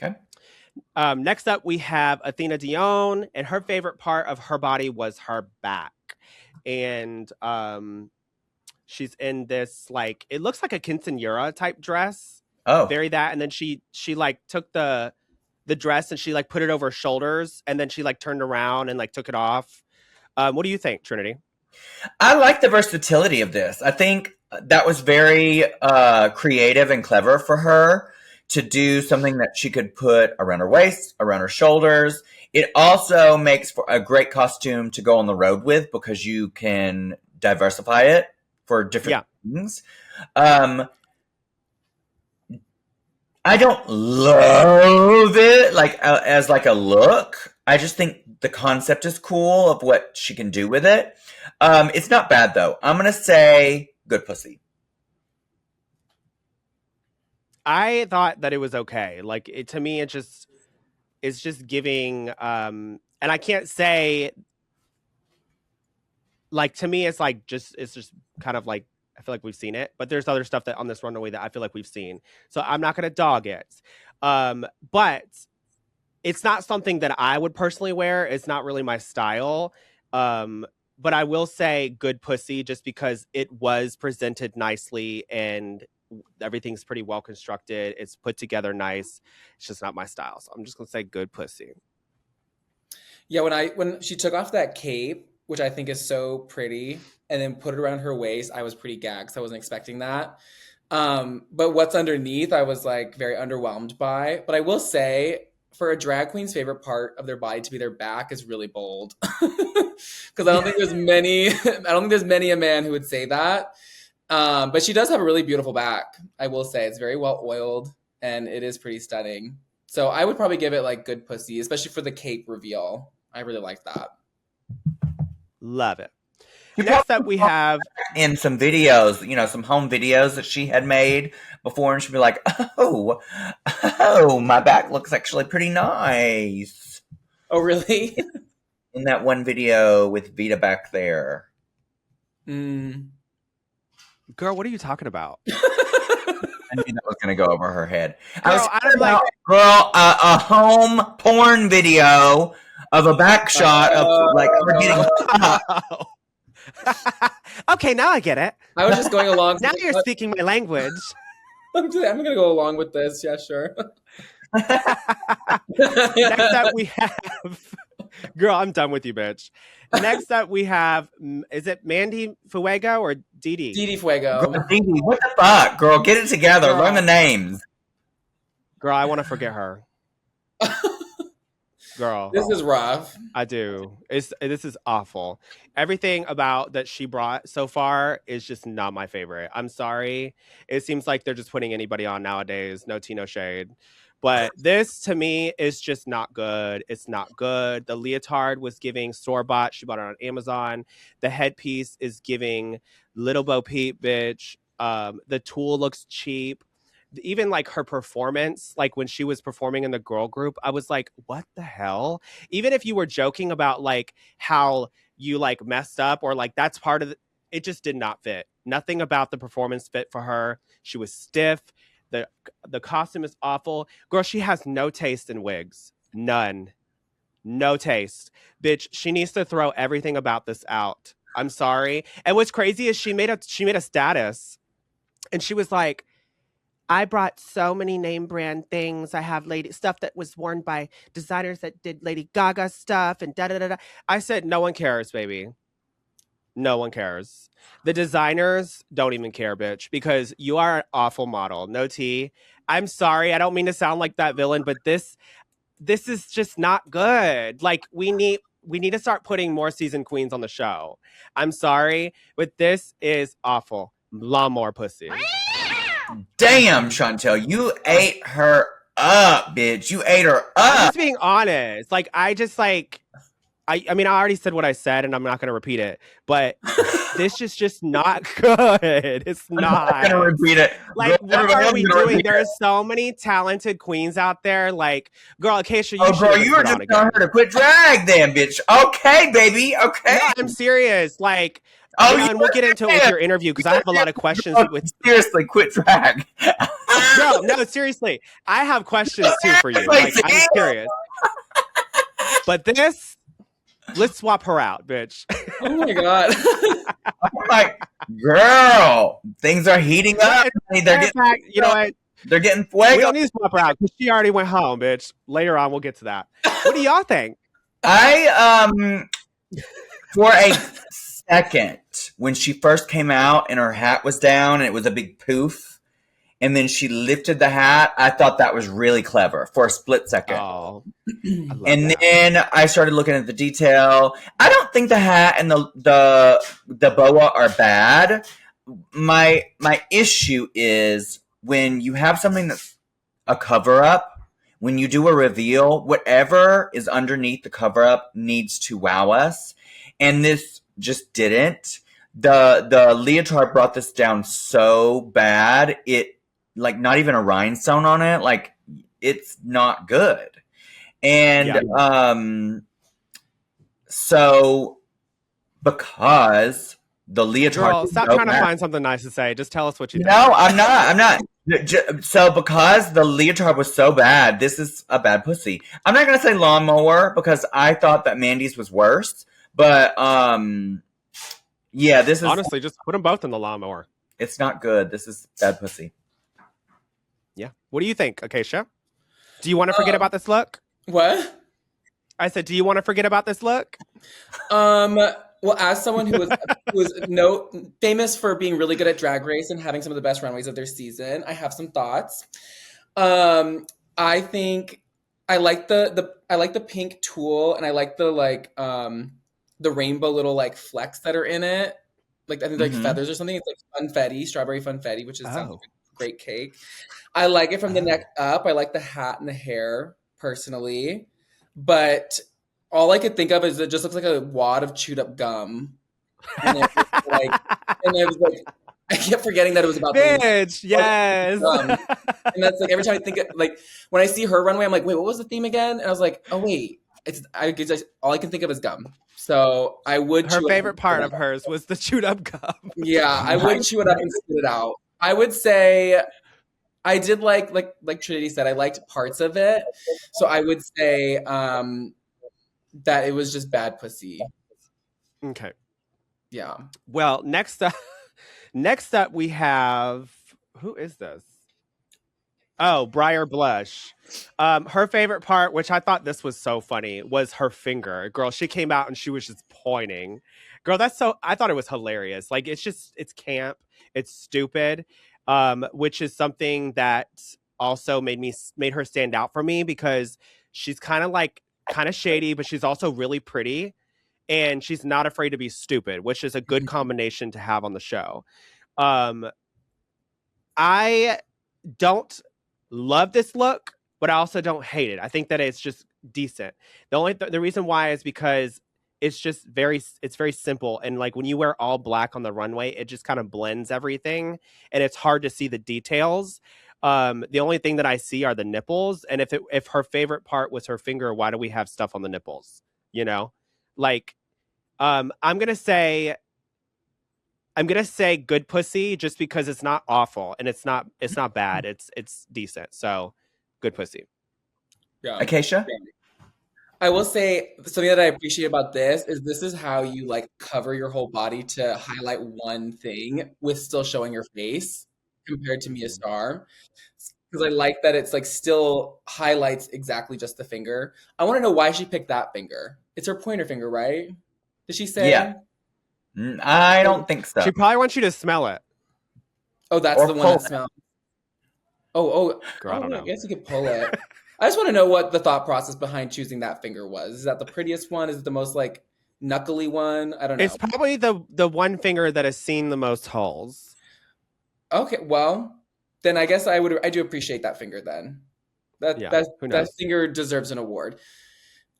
Okay. Next up, we have Athena Dion, and her favorite part of her body was her back. And she's in this, like, it looks like a quinceañera type dress. Oh. Very that. And then she like took the dress and she like put it over her shoulders and then she like turned around and like took it off. What do you think, Trinity? I like the versatility of this. I think that was very creative and clever for her to do something that she could put around her waist, around her shoulders. It also makes for a great costume to go on the road with because you can diversify it for different things. I don't love it like as like a look. I just think the concept is cool of what she can do with it. It's not bad though. I'm going to say good pussy. I thought that it was okay. Like to me, it's just giving, and I can't say, like, to me, it's just kind of like, I feel like we've seen it, but there's other stuff that on this runway that I feel like we've seen. So I'm not going to dog it. But it's not something that I would personally wear. It's not really my style. But I will say good pussy just because it was presented nicely and everything's pretty well constructed. It's put together nice. It's just not my style. So I'm just going to say good pussy. Yeah, when she took off that cape, which I think is so pretty, and then put it around her waist, I was pretty gagged. So I wasn't expecting that. But what's underneath, I was like very underwhelmed by. But I will say, for a drag queen's favorite part of their body to be their back is really bold. Because I don't think there's many a man who would say that. But she does have a really beautiful back. I will say it's very well oiled and it is pretty stunning. So I would probably give it like good pussy, especially for the cape reveal. I really like that. Love it. Next up, we have in some videos, some home videos that she had made before, and she'd be like, "Oh, my back looks actually pretty nice." Oh, really? In that one video with Vita back there. Girl, what are you talking about? I knew that was going to go over her head. Girl, a home porn video of a back shot of like her getting. Okay, now I get it. I was just going along. Now you're speaking my language. I'm going to go along with this. Yeah, sure. Next up, we have Girl, I'm done with you, bitch. Next up, we have, is it Mandy Fuego or Didi? Didi Fuego. Girl, Didi, what the fuck? Girl, get it together. Girl. Learn the names. Girl, I want to forget her. Girl. This is rough. I do. This is awful. Everything about that she brought so far is just not my favorite. I'm sorry. It seems like they're just putting anybody on nowadays. No tea, no shade. But this to me is just not good. It's not good. The leotard was giving store-bought. She bought it on Amazon. The headpiece is giving Little Bo Peep, bitch. The tulle looks cheap. Even like her performance, like when she was performing in the girl group, I was like, what the hell? Even if you were joking about like how you like messed up or like that's part of it just did not fit. Nothing about the performance fit for her. She was stiff. The costume is awful. Girl, she has no taste in wigs. None. No taste. Bitch, she needs to throw everything about this out. I'm sorry. And what's crazy is she made a status and she was like, I brought so many name brand things. I have stuff that was worn by designers that did Lady Gaga stuff and da da da da. I said, no one cares, baby. No one cares. The designers don't even care, bitch, because you are an awful model. No tea. I'm sorry. I don't mean to sound like that villain, but this is just not good. Like we need to start putting more seasoned queens on the show. I'm sorry, but this is awful. Lawnmower pussy. Damn, Shontelle, you ate her up, bitch. You ate her I'm up. just being honest. Like, I mean, I already said what I said, and I'm not going to repeat it. But this is just not good. It's not. I'm not gonna repeat it. Like, Girl, what everybody are else we is gonna doing? repeat There it. are so many talented queens out there. Like, girl, Acacia, you Oh, should girl, have you were put on just again. telling her to quit drag, then, bitch. Okay, baby. Okay. No, I'm serious. Like, Oh, you know, and we'll get into it with your interview because I have a lot of questions Girl, with. seriously, quit drag. Girl, no, seriously, I have questions too for you. Like, I'm serious. But this, let's swap her out, bitch. Oh my god. I'm like, girl, things are heating up. They're getting, You know what? they're getting We fuego. don't need to swap her out because she already went home, bitch. Later on, we'll get to that. What do y'all think? For a second, when she first came out and her hat was down and it was a big poof, and then she lifted the hat, I thought that was really clever for a split second. Oh, And then I started looking at the detail. I don't think the hat and the boa are bad. My issue is when you have something that's a cover up, when you do a reveal, whatever is underneath the cover up needs to wow us. And this just didn't. The leotard brought this down so bad. It, like, not even a rhinestone on it. Like, it's not good. And so because the leotard, girl, stop trying to find something nice to say. Just tell us what you think. No, I'm not. So because the leotard was so bad, this is a bad pussy. I'm not gonna say lawnmower because I thought that Mandy's was worse. But yeah, this is honestly just put them both in the lawnmower. It's not good. This is bad pussy. Yeah. What do you think, Acacia? Do you want to forget about this look? What? I said, do you want to forget about this look? Well, as someone who was famous for being really good at Drag Race and having some of the best runways of their season, I have some thoughts. I think I like the pink tulle, and I like the rainbow little like flecks that are in it. Like I think like feathers or something. It's like funfetti, strawberry funfetti, which is sounds like a great cake. I like it from the neck up. I like the hat and the hair personally, but all I could think of is it just looks like a wad of chewed up gum. And it was like, I kept forgetting that it was about bitch. Yes. And that's like every time I think like when I see her runway, I'm like, wait, what was the theme again? And I was like, oh wait, all I can think of is gum. So I would. Her favorite part of hers was the chewed up gum. Yeah, I would chew it up and spit it out. I would say I did like Trinity said, I liked parts of it. So I would say that it was just bad pussy. Okay. Yeah. Well, next up we have, who is this? Oh, Briar Blush. Her favorite part, which I thought this was so funny, was her finger. Girl, she came out and she was just pointing. Girl, I thought it was hilarious. Like it's camp, it's stupid, which is something that also made her stand out for me because she's kind of shady, but she's also really pretty and she's not afraid to be stupid, which is a good combination to have on the show. Um, I don't love this look, but I also don't hate it. I think that it's just decent. The reason why is because it's very simple, and like when you wear all black on the runway, it just kind of blends everything and it's hard to see the details. The only thing that I see are the nipples, and if her favorite part was her finger, why do we have stuff on the nipples? You know? Like I'm going to say good pussy just because it's not awful and it's not bad. It's decent. So good pussy. Yeah. Acacia? I will say something that I appreciate about this is how you like cover your whole body to highlight one thing with still showing your face compared to Mia Star. Because I like that it's like still highlights exactly just the finger. I want to know why she picked that finger. It's her pointer finger, right? Did she say? Yeah. I don't think so. She probably wants you to smell it. Oh, that's Or the one pull that smells. Oh, Girl, I don't know. I guess you could pull it. I just want to know what the thought process behind choosing that finger was. Is that the prettiest one? Is it the most like knuckly one? I don't know. It's probably the one finger that has seen the most holes. Okay, well, then I guess I do appreciate that finger then. Yeah, That who that knows? finger deserves an award.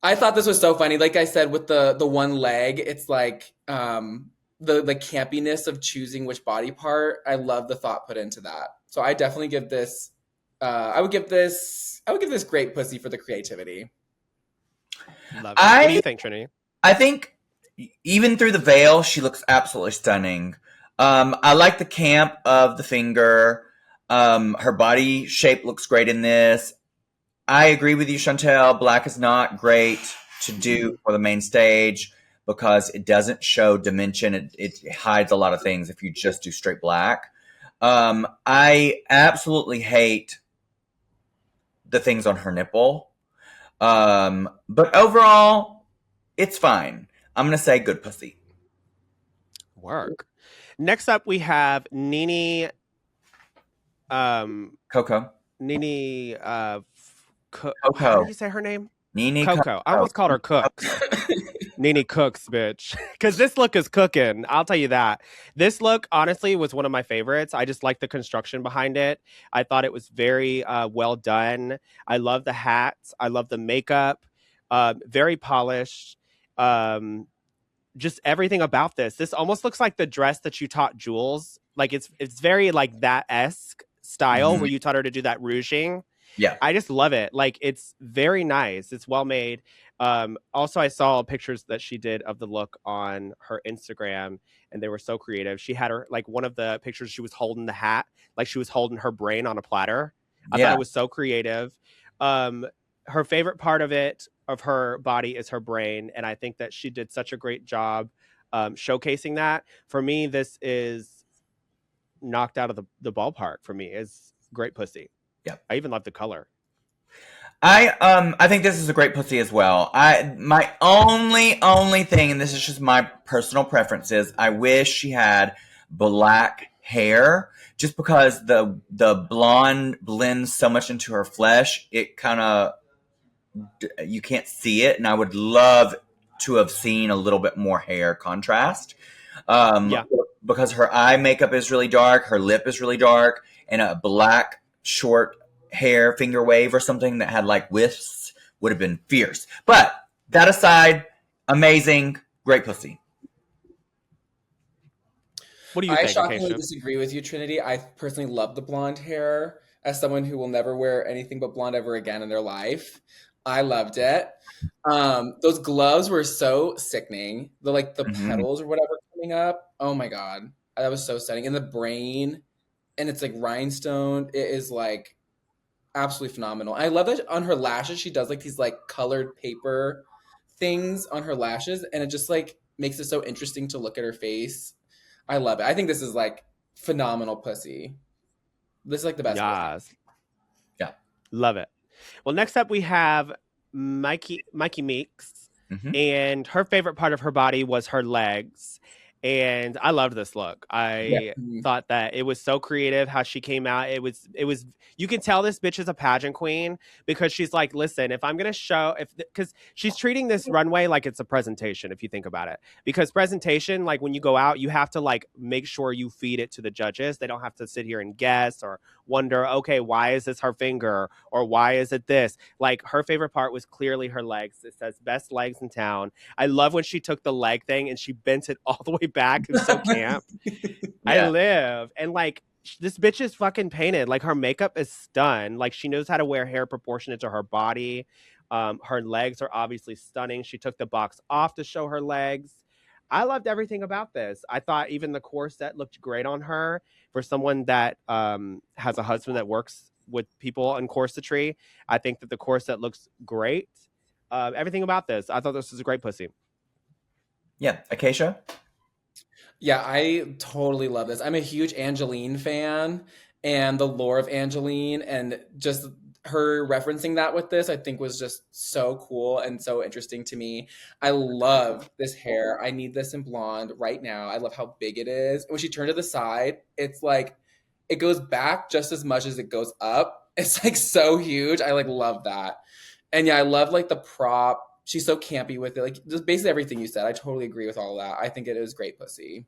I thought this was so funny. Like I said, with the one leg, it's like the campiness of choosing which body part. I love the thought put into that. So I definitely give this I would give this great pussy for the creativity. Love it. What do you think, Trinity? I think even through the veil, she looks absolutely stunning. I like the camp of the finger. Her body shape looks great in this. I agree with you, Shontelle. Black is not great to do for the main stage because it doesn't show dimension. It hides a lot of things if you just do straight black. I absolutely hate the things on her nipple. But overall, it's fine. I'm going to say good pussy. Work. Next up, we have Nene. Coco. Nene. How Coco. do you say her name? Nene Coco. I almost called her Cooks. Nene Cooks, bitch. Because this look is cooking. I'll tell you that. This look, honestly, was one of my favorites. I just like the construction behind it. I thought it was very well done. I love the hats. I love the makeup. Very polished. Just everything about this. This almost looks like the dress that you taught Jules. Like it's very like that-esque style where you taught her to do that rouging. Yeah. I just love it. Like it's very nice. It's well made. Also, I saw pictures that she did of the look on her Instagram, and they were so creative. She had her like one of the pictures. She was holding the hat, like she was holding her brain on a platter. I thought it was so creative. Her favorite part of her body is her brain, and I think that she did such a great job showcasing that. For me, this is knocked out of the ballpark. For me, is great pussy. Yeah, I even love the color. I think this is a great pussy as well. My only thing, and this is just my personal preferences, I wish she had black hair, just because the blonde blends so much into her flesh. It kind of, you can't see it, and I would love to have seen a little bit more hair contrast. Because her eye makeup is really dark, her lip is really dark, and a black short hair finger wave or something that had like wisps would have been fierce. But that aside, amazing, great pussy. What do you I think, shockingly Acacia? disagree with you, Trinity. I personally love the blonde hair. As someone who will never wear anything but blonde ever again in their life, I loved it. Those gloves were so sickening. The petals or whatever coming up. Oh my god, that was so stunning. And the brain, and it's like rhinestone. It is like absolutely phenomenal. I love that on her lashes she does like these like colored paper things on her lashes, and it just like makes it so interesting to look at her face. I love it. I think this is like phenomenal pussy. This is like the best. Yes. Love it. Well, next up we have Mikey Meeks, and her favorite part of her body was her legs. And I loved this look. Yeah. I thought that it was so creative how she came out. It was you can tell this bitch is a pageant queen because she's like, listen, if I'm gonna show because she's treating this runway like it's a presentation, if you think about it. Because presentation, like when you go out, you have to like make sure you feed it to the judges. They don't have to sit here and guess or wonder, okay, why is this her finger or why is it this? Like her favorite part was clearly her legs. It says best legs in town. I love when she took the leg thing and she bent it all the way back. It was so camp. Yeah. I live. And like this bitch is fucking painted. Like her makeup is stunned. Like she knows how to wear hair proportionate to her body. Her legs are obviously stunning. She took the box off to show her legs. I loved everything about this. I thought even the corset looked great on her for someone that has a husband that works with people in corsetry. I think that the corset looks great. Everything about this, I thought this was a great pussy. Yeah, Acacia? Yeah, I totally love this. I'm a huge Angeline fan, and the lore of Angeline, and just her referencing that with this, I think was just so cool and so interesting to me. I love this hair. I need this in blonde right now. I love how big it is. When she turned to the side, it's like it goes back just as much as it goes up. It's like so huge. I like love that. And yeah, I love like the prop. She's so campy with it. Like just basically everything you said. I totally agree with all of that. I think it is great pussy.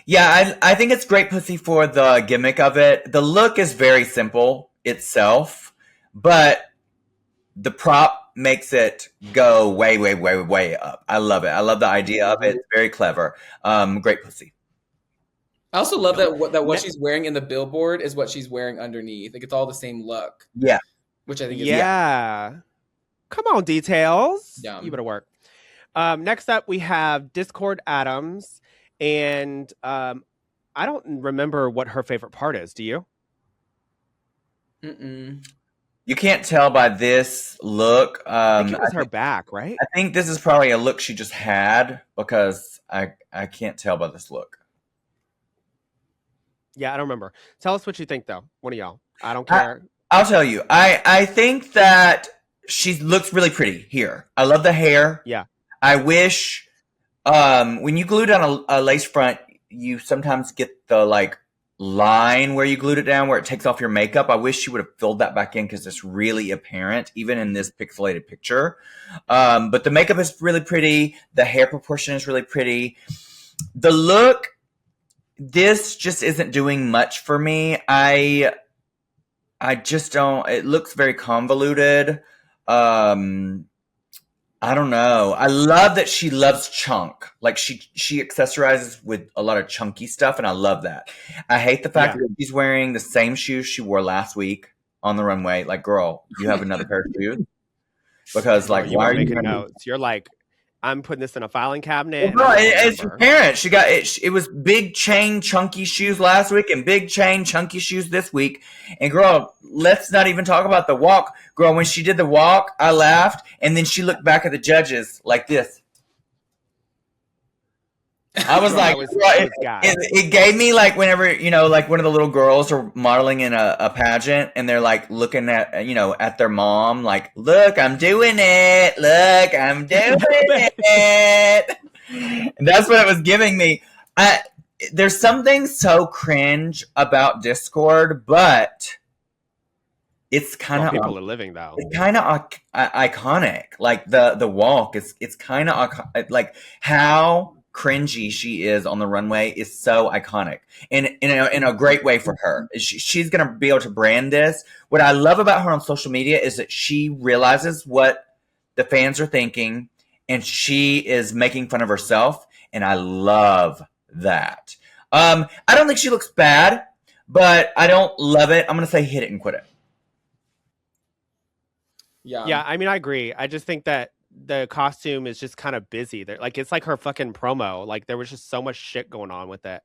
Yeah, I think it's great pussy for the gimmick of it. The look is very simple itself, but the prop makes it go way, way, way, way up. I love it. I love the idea of it. It's very clever. Great pussy. I also love that what she's wearing in the billboard is what she's wearing underneath. Like it's all the same look. Yeah. Which I think is Come on, details. Yeah. You better work. Next up, we have Discord Adams. And I don't remember what her favorite part is. Do you? You can't tell by this look. I think it was her back, right? I think this is probably a look she just had because I can't tell by this look. Yeah, I don't remember. Tell us what you think, though. One of y'all. I don't care. I'll tell you. I think that she looks really pretty here. I love the hair. Yeah. I wish when you glue down a lace front, you sometimes get the like line where you glued it down where it takes off your makeup. I wish she would have filled that back in because it's really apparent even in this pixelated picture. But the makeup is really pretty. The hair proportion is really pretty. The look, this just isn't doing much for me. I just don't. It looks very convoluted. I don't know. I love that she loves chunk. Like she accessorizes with a lot of chunky stuff, and I love that. I hate the fact that she's wearing the same shoes she wore last week on the runway. Like, girl, you have another pair of shoes? Because like, you why are you making notes? You're like, I'm putting this in a filing cabinet. Well, it's apparent. She got it. It was big chain chunky shoes last week and big chain chunky shoes this week. And girl, let's not even talk about the walk. Girl, when she did the walk, I laughed, and then she looked back at the judges like this. I was like, it gave me like whenever, like one of the little girls are modeling in a pageant and they're like looking at, at their mom, like, look, I'm doing it. Look, I'm doing it. And that's what it was giving me. There's something so cringe about Discord, but it's kind of people are living though. It's kind of iconic. Like the walk it's kind of like how cringy she is on the runway is so iconic and in a great way for her. She's gonna be able to brand this. What I love about her on social media is that she realizes what the fans are thinking and she is making fun of herself, and I love that. I don't think she looks bad, but I don't love it. I'm gonna say hit it and quit it. Yeah, I mean, I agree. I just think that the costume is just kind of busy. Like it's like her fucking promo. Like there was just so much shit going on with it.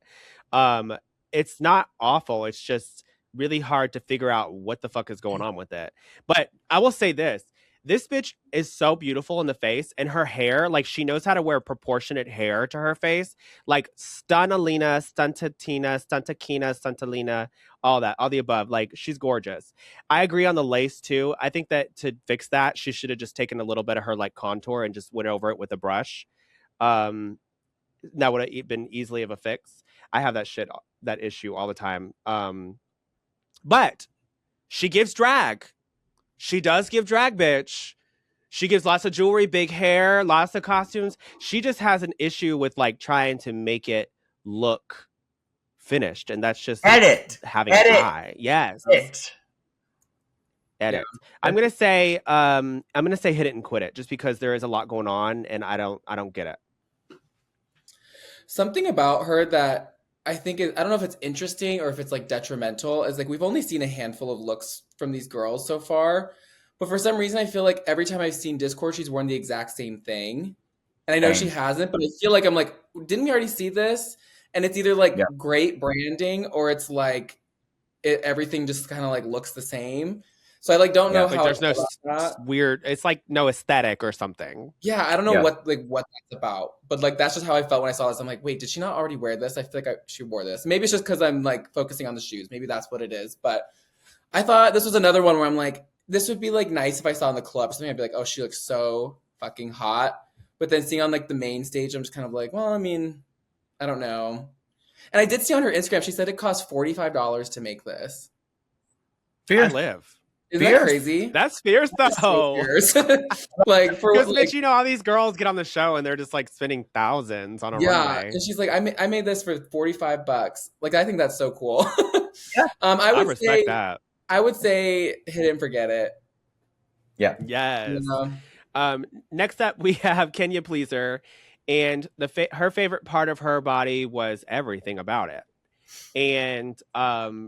It's not awful. It's just really hard to figure out what the fuck is going on with it. But I will say this: This bitch is so beautiful in the face, and her hair, like she knows how to wear proportionate hair to her face. Like Stunalina, Stuntatina, Stuntakina, Stuntalina, all that, all the above. Like she's gorgeous. I agree on the lace too. I think that to fix that, she should have just taken a little bit of her like contour and just went over it with a brush. Um, that would have been easily of a fix. I have that issue all the time. But she gives drag. She does give drag, bitch. She gives lots of jewelry, big hair, lots of costumes. She just has an issue with like trying to make it look finished, and that's just having an eye. Yes. Edit. Yeah. I'm gonna say hit it and quit it, just because there is a lot going on, and I don't get it. Something about her that I think I don't know if it's interesting or if it's like detrimental, is like we've only seen a handful of looks from these girls so far, but for some reason I feel like every time I've seen Discord, she's worn the exact same thing, and I know she hasn't, but I feel like I'm like, didn't we already see this? And it's either like great branding, or it's like everything just kind of like looks the same. So I like don't know how there's no weird. It's like no aesthetic or something. Yeah, I don't know what that's about, but like that's just how I felt when I saw this. I'm like, wait, did she not already wear this? I feel like she wore this. Maybe it's just because I'm like focusing on the shoes. Maybe that's what it is. But I thought this was another one where I'm like, this would be like nice if I saw in the club or something. I'd be like, oh, she looks so fucking hot. But then seeing on like the main stage, I'm just kind of like, well, I mean, I don't know. And I did see on her Instagram, she said it cost $45 to make this. I live. Isn't that crazy? That's fierce, though. That's so fierce. Like, for because like, you know, all these girls get on the show and they're just like spending thousands on a runway. And she's like, I made this for $45. Like, I think that's so cool. I would respect that. I would say hit it and forget it. Yeah. Yes. Next up, we have Kenya Pleaser, and her favorite part of her body was everything about it. And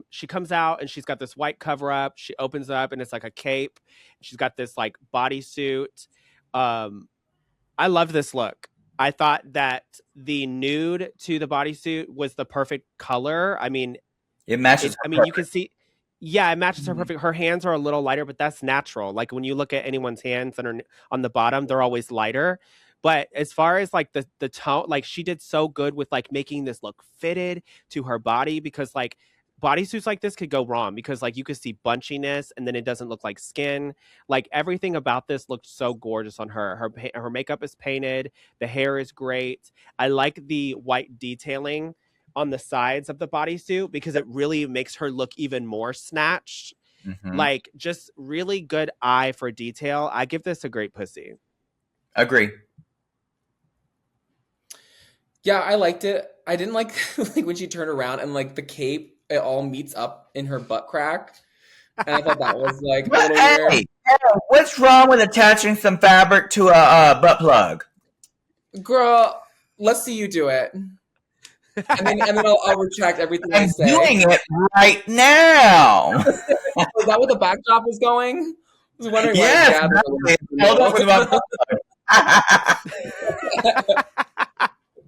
she comes out and she's got this white cover up. She opens it up and it's like a cape. She's got this like bodysuit. I love this look. I thought that the nude to the bodysuit was the perfect color. I mean, it matches. You can see. Yeah, it matches her perfect. Her hands are a little lighter, but that's natural. Like when you look at anyone's hands that are on the bottom, they're always lighter. But as far as like the tone, like she did so good with like making this look fitted to her body, because like bodysuits like this could go wrong, because like you could see bunchiness and then it doesn't look like skin. Like everything about this looked so gorgeous on her. Her makeup is painted. The hair is great. I like the white detailing on the sides of the bodysuit because it really makes her look even more snatched. Mm-hmm. Like just really good eye for detail. I give this a great pussy. Agree. Yeah, I liked it. I didn't like like when she turned around and like the cape, it all meets up in her butt crack. And I thought that was like a little weird. Hey, what's wrong with attaching some fabric to a butt plug? Girl, let's see you do it. And then I'll retract everything I say. I'm doing it right now. Was that what the backdrop was going? I was wondering yes, hold up with my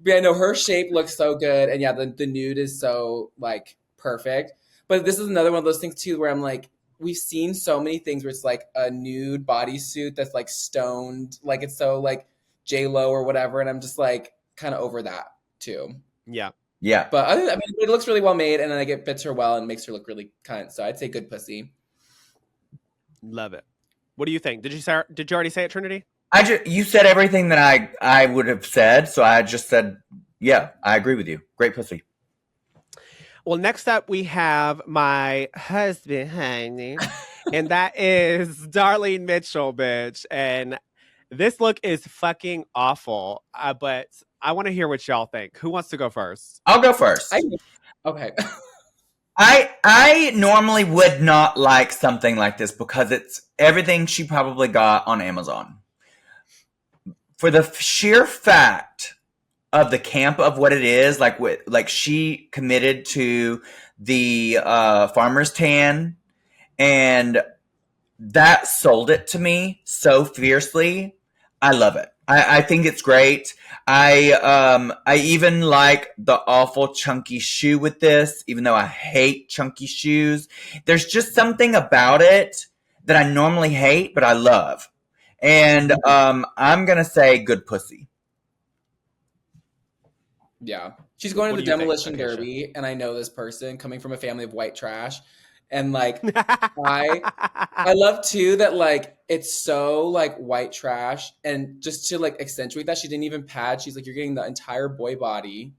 Yeah, no, her shape looks so good, and yeah, the nude is so like perfect. But this is another one of those things too, where I'm like, we've seen so many things where it's like a nude bodysuit that's like stoned, like it's so like J-Lo or whatever, and I'm just like kind of over that too. Yeah. But it looks really well made, and then it fits her well and makes her look really cunt. So I'd say good pussy. Love it. What do you think? Did you already say it, Trinity? You said everything that I would have said, so I just said, yeah, I agree with you. Great pussy. Well, next up we have my husband, honey, and that is Darlene Mitchell, bitch. And this look is fucking awful, but I want to hear what y'all think. Who wants to go first? I'll go first. Okay. I normally would not like something like this because it's everything she probably got on Amazon. For the sheer fact of the camp of what it is, like she committed to the farmer's tan, and that sold it to me so fiercely. I love it. I think it's great. I even like the awful chunky shoe with this, even though I hate chunky shoes. There's just something about it that I normally hate, but I love. And I'm gonna say good pussy. Yeah. She's going What to the do you think, demolition Acacia? derby, and I know this person coming from a family of white trash. And like I love too that like it's so like white trash, and just to like accentuate that, she didn't even pad. She's like, you're getting the entire boy body.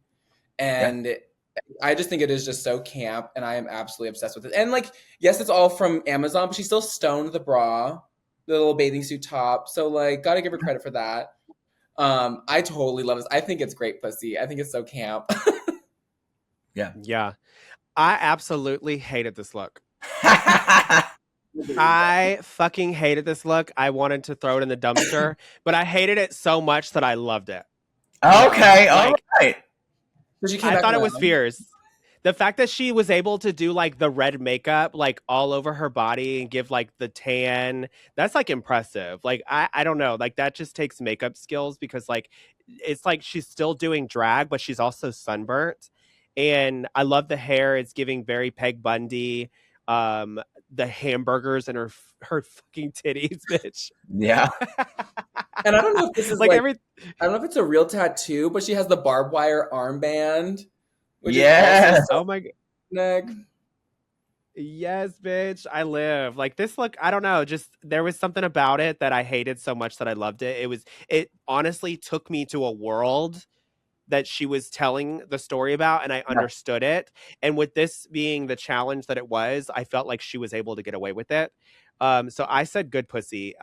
And I just think it is just so camp, and I am absolutely obsessed with it. And like, yes, it's all from Amazon, but she still stoned the bra, the little bathing suit top. So like, gotta give her credit for that. I totally love this. I think it's great pussy. I think it's so camp. Yeah. I absolutely hated this look. I fucking hated this look. I wanted to throw it in the dumpster, but I hated it so much that I loved it. Okay, all Like, right. So she came I back thought it was around. fierce. The fact that she was able to do like the red makeup like all over her body and give like the tan, that's like impressive. Like I don't know, like that just takes makeup skills, because like it's like she's still doing drag, but she's also sunburnt. And I love the hair. It's giving very Peg Bundy. The hamburgers and her fucking titties, bitch. Yeah. And I don't know if this is Like like, every I don't know if it's a real tattoo, but she has the barbed wire armband. Which Yes. is also oh my god. neck. Yes, bitch. I live. Like this look, I don't know, just there was something about it that I hated so much that I loved it. It honestly took me to a world that she was telling the story about, and I understood it. And with this being the challenge that it was, I felt like she was able to get away with it. So I said good pussy.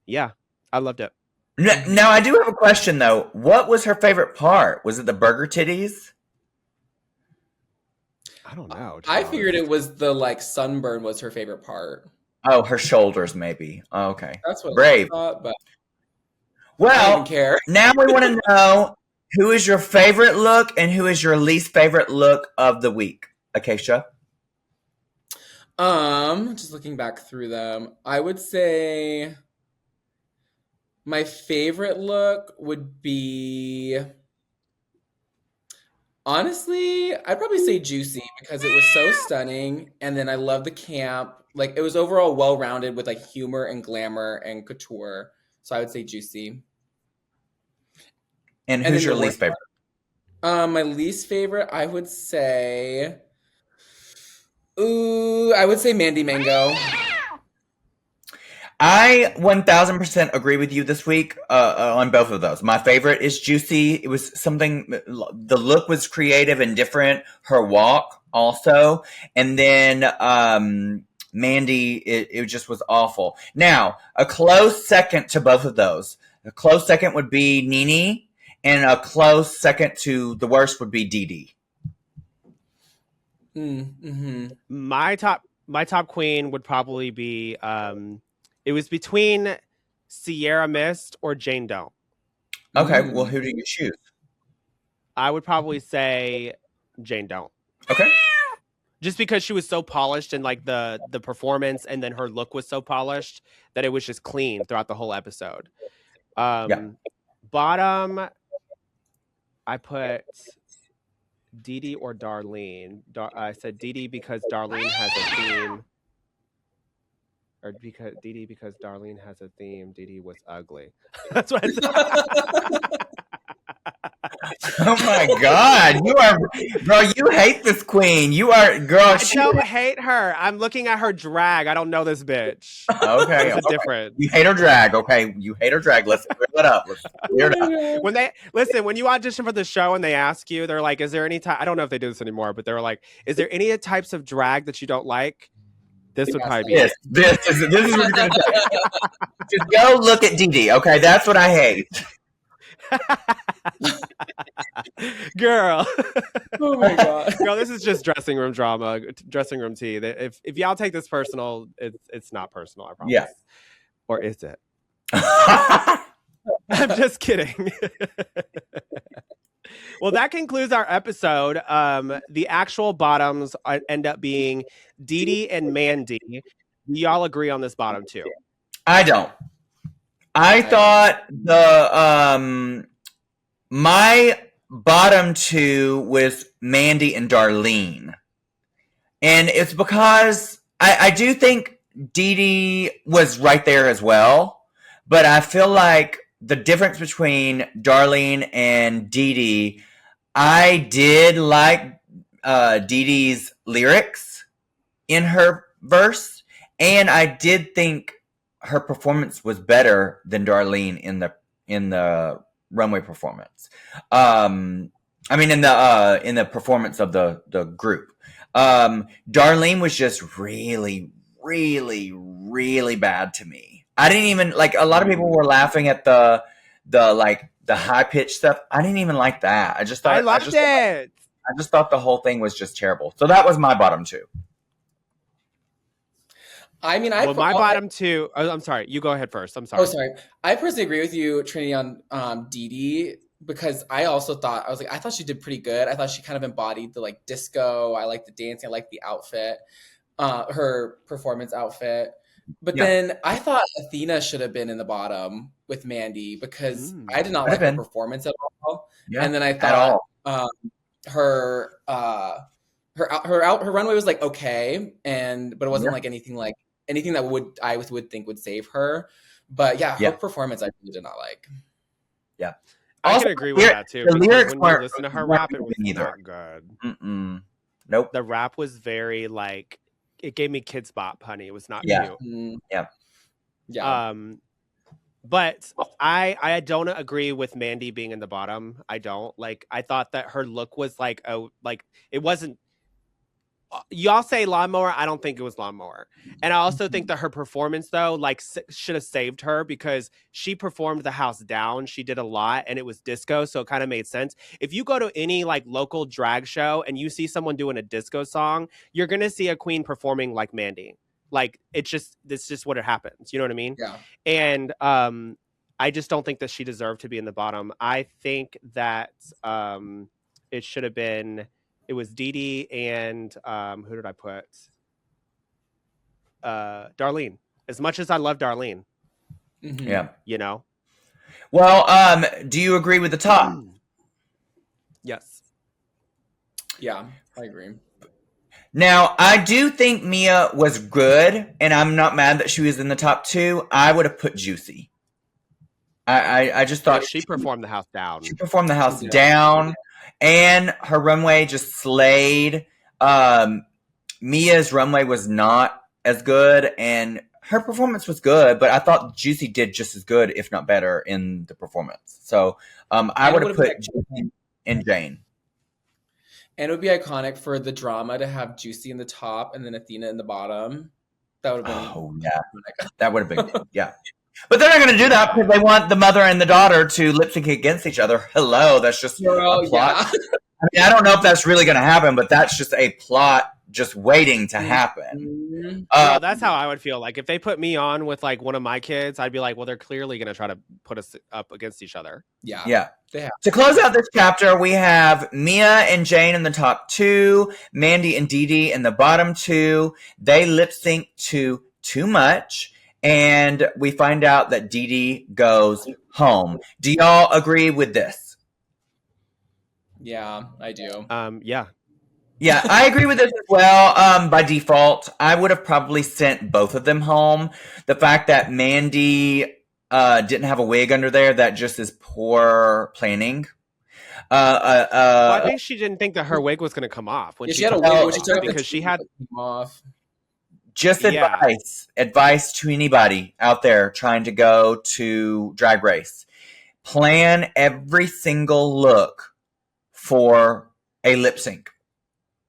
Yeah, I loved it. Now I do have a question though. What was her favorite part? Was it the burger titties? I don't know. I figured it was the like sunburn was her favorite part. Oh, her shoulders maybe. Oh, okay. That's what Brave. I thought, but I don't Well, even care. now we want to know who is your favorite look and who is your least favorite look of the week. Acacia. Just looking back through them, I would say my favorite look would be, honestly, I'd probably say Juicy, because it was so stunning, and then I love the camp. Like it was overall well-rounded with like humor and glamour and couture. So I would say Juicy. And And who's then your the least favorite? My least favorite, I would say, I would say Mandy Mango. I 1000% agree with you this week on both of those. My favorite is Juicy. It was something, the look was creative and different. Her walk also. And then Mandy, it just was awful. Now, a close second to both of those. A close second would be Nene, and a close second to the worst would be Dee Dee. Mm-hmm. My top queen would probably be it was between Sierra Mist or Jane Don't. Okay, well, who do you choose? I would probably say Jane Don't. Okay. Just because she was so polished in like the performance, and then her look was so polished that it was just clean throughout the whole episode. Bottom, I put Dee Dee or Darlene. I said Dee Dee because Darlene has a theme. Or because Dee Dee because Darlene has a theme. Dee Dee was ugly. That's what I said. Oh my God, girl, you hate this queen. You are, girl. I don't hate her. I'm looking at her drag. I don't know this bitch. Okay, There's a difference. You hate her drag. Okay, you hate her drag. Let's clear it up. Let's clear it up. When you audition for the show and they ask you, they're like, "Is there any type?" I don't know if they do this anymore, but they're like, "Is there any types of drag that you don't like?" This would probably be it. This is what you're gonna say. Just go look at Dee Dee. Okay, that's what I hate. Girl. Oh my God. Girl, this is just dressing room drama, dressing room tea. If y'all take this personal, it's not personal, I promise. Yeah. Or is it? I'm just kidding. Well, that concludes our episode. The actual bottoms end up being Dee Dee and Mandy. Do y'all agree on this bottom too? I don't. I thought my bottom two was Mandy and Darlene. And it's because I do think Dee Dee was right there as well. but I feel like the difference between Darlene and Dee Dee, I did like Dee Dee's lyrics in her verse, and I did think her performance was better than Darlene in the runway performance. I mean, in the performance of the group. Darlene was just really, really, really bad to me. I didn't even like. A lot of people were laughing at the high pitched stuff. I didn't even like that. I just thought I loved it. I just thought the whole thing was just terrible. So that was my bottom two. I mean, my bottom two. Oh, I'm sorry. You go ahead first. I'm sorry. Oh, sorry. I personally agree with you, Trinity, on Dee Dee, because I also thought, I thought she did pretty good. I thought she kind of embodied the like disco. I like the dancing. I like the outfit, her performance outfit. But then I thought Athena should have been in the bottom with Mandy because I did not like her performance at all. Yeah, and then I thought her runway was like okay, but it wasn't like anything that I would think would save her. But her performance I really did not like. Yeah, I can agree with that too. The lyrics when you listen to her rap, it was not good. Nope. The rap was very like, it gave me Kids Bop, honey. It was not cute. Yeah. But I don't agree with Mandy being in the bottom. I don't like. I thought that her look was like it wasn't. Y'all say lawnmower. I don't think it was lawnmower. And I also think that her performance though, like should have saved her because she performed the house down. She did a lot and it was disco. So it kind of made sense. If you go to any like local drag show and you see someone doing a disco song, you're going to see a queen performing like Mandy. Like it's just what it happens. You know what I mean? Yeah. And I just don't think that she deserved to be in the bottom. I think that it should have been. It was Dee Dee and who did I put? Darlene. As much as I love Darlene. Mm-hmm. Yeah. You know? Well, do you agree with the top? Yes. Yeah, I agree. Now, I do think Mia was good, and I'm not mad that she was in the top two. I would have put Juicy. I just thought she performed the house down. She performed the house down. And her runway just slayed. Mia's runway was not as good, and her performance was good, but I thought Juicy did just as good, if not better, in the performance. So I would have put Juicy and Jane. And it would be iconic for the drama to have Juicy in the top and then Athena in the bottom. That would have been. Oh, yeah. That would have been good. Yeah. But they're not going to do that because they want the mother and the daughter to lip sync against each other. Hello, that's just a plot. Yeah. I mean, I don't know if that's really going to happen, but that's just a plot just waiting to happen. That's how I would feel. Like if they put me on with like one of my kids, I'd be like, well, they're clearly going to try to put us up against each other. Yeah. Yeah. They have. To close out this chapter, we have Mia and Jane in the top two, Mandy and Dee Dee in the bottom two. They lip sync to Too Much. And we find out that Dee Dee goes home. Do y'all agree with this? Yeah, I do. Yeah. Yeah, I agree with this as well. By default, I would have probably sent both of them home. The fact that Mandy didn't have a wig under there, that just is poor planning. Well, I think she didn't think that her wig was going to come off when she had a wig because she had off. Just advice to anybody out there trying to go to Drag Race. Plan every single look for a lip sync.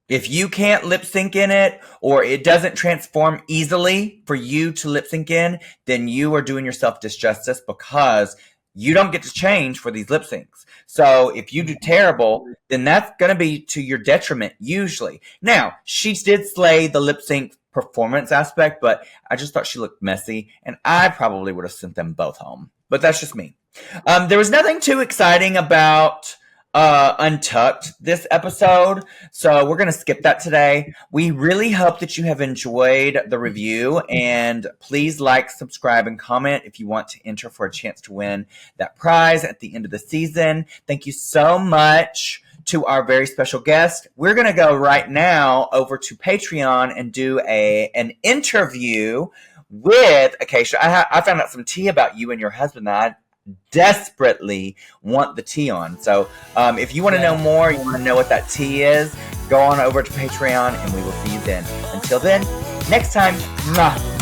If you can't lip sync in it, or it doesn't transform easily for you to lip sync in, then you are doing yourself disjustice because you don't get to change for these lip syncs. So if you do terrible, then that's going to be to your detriment usually. Now, she did slay the lip sync performance aspect, but I just thought she looked messy, and I probably would have sent them both home. But that's just me. There was nothing too exciting about Untucked this episode, so we're going to skip that today. We really hope that you have enjoyed the review, and please like, subscribe, and comment if you want to enter for a chance to win that prize at the end of the season. Thank you so much to our very special guest. We're going to go right now over to Patreon and do an interview with Acacia. I found out some tea about you and your husband that I desperately want the tea on. So if you want to know more, you want to know what that tea is, go on over to Patreon and we will see you then. Until then, next time, mwah.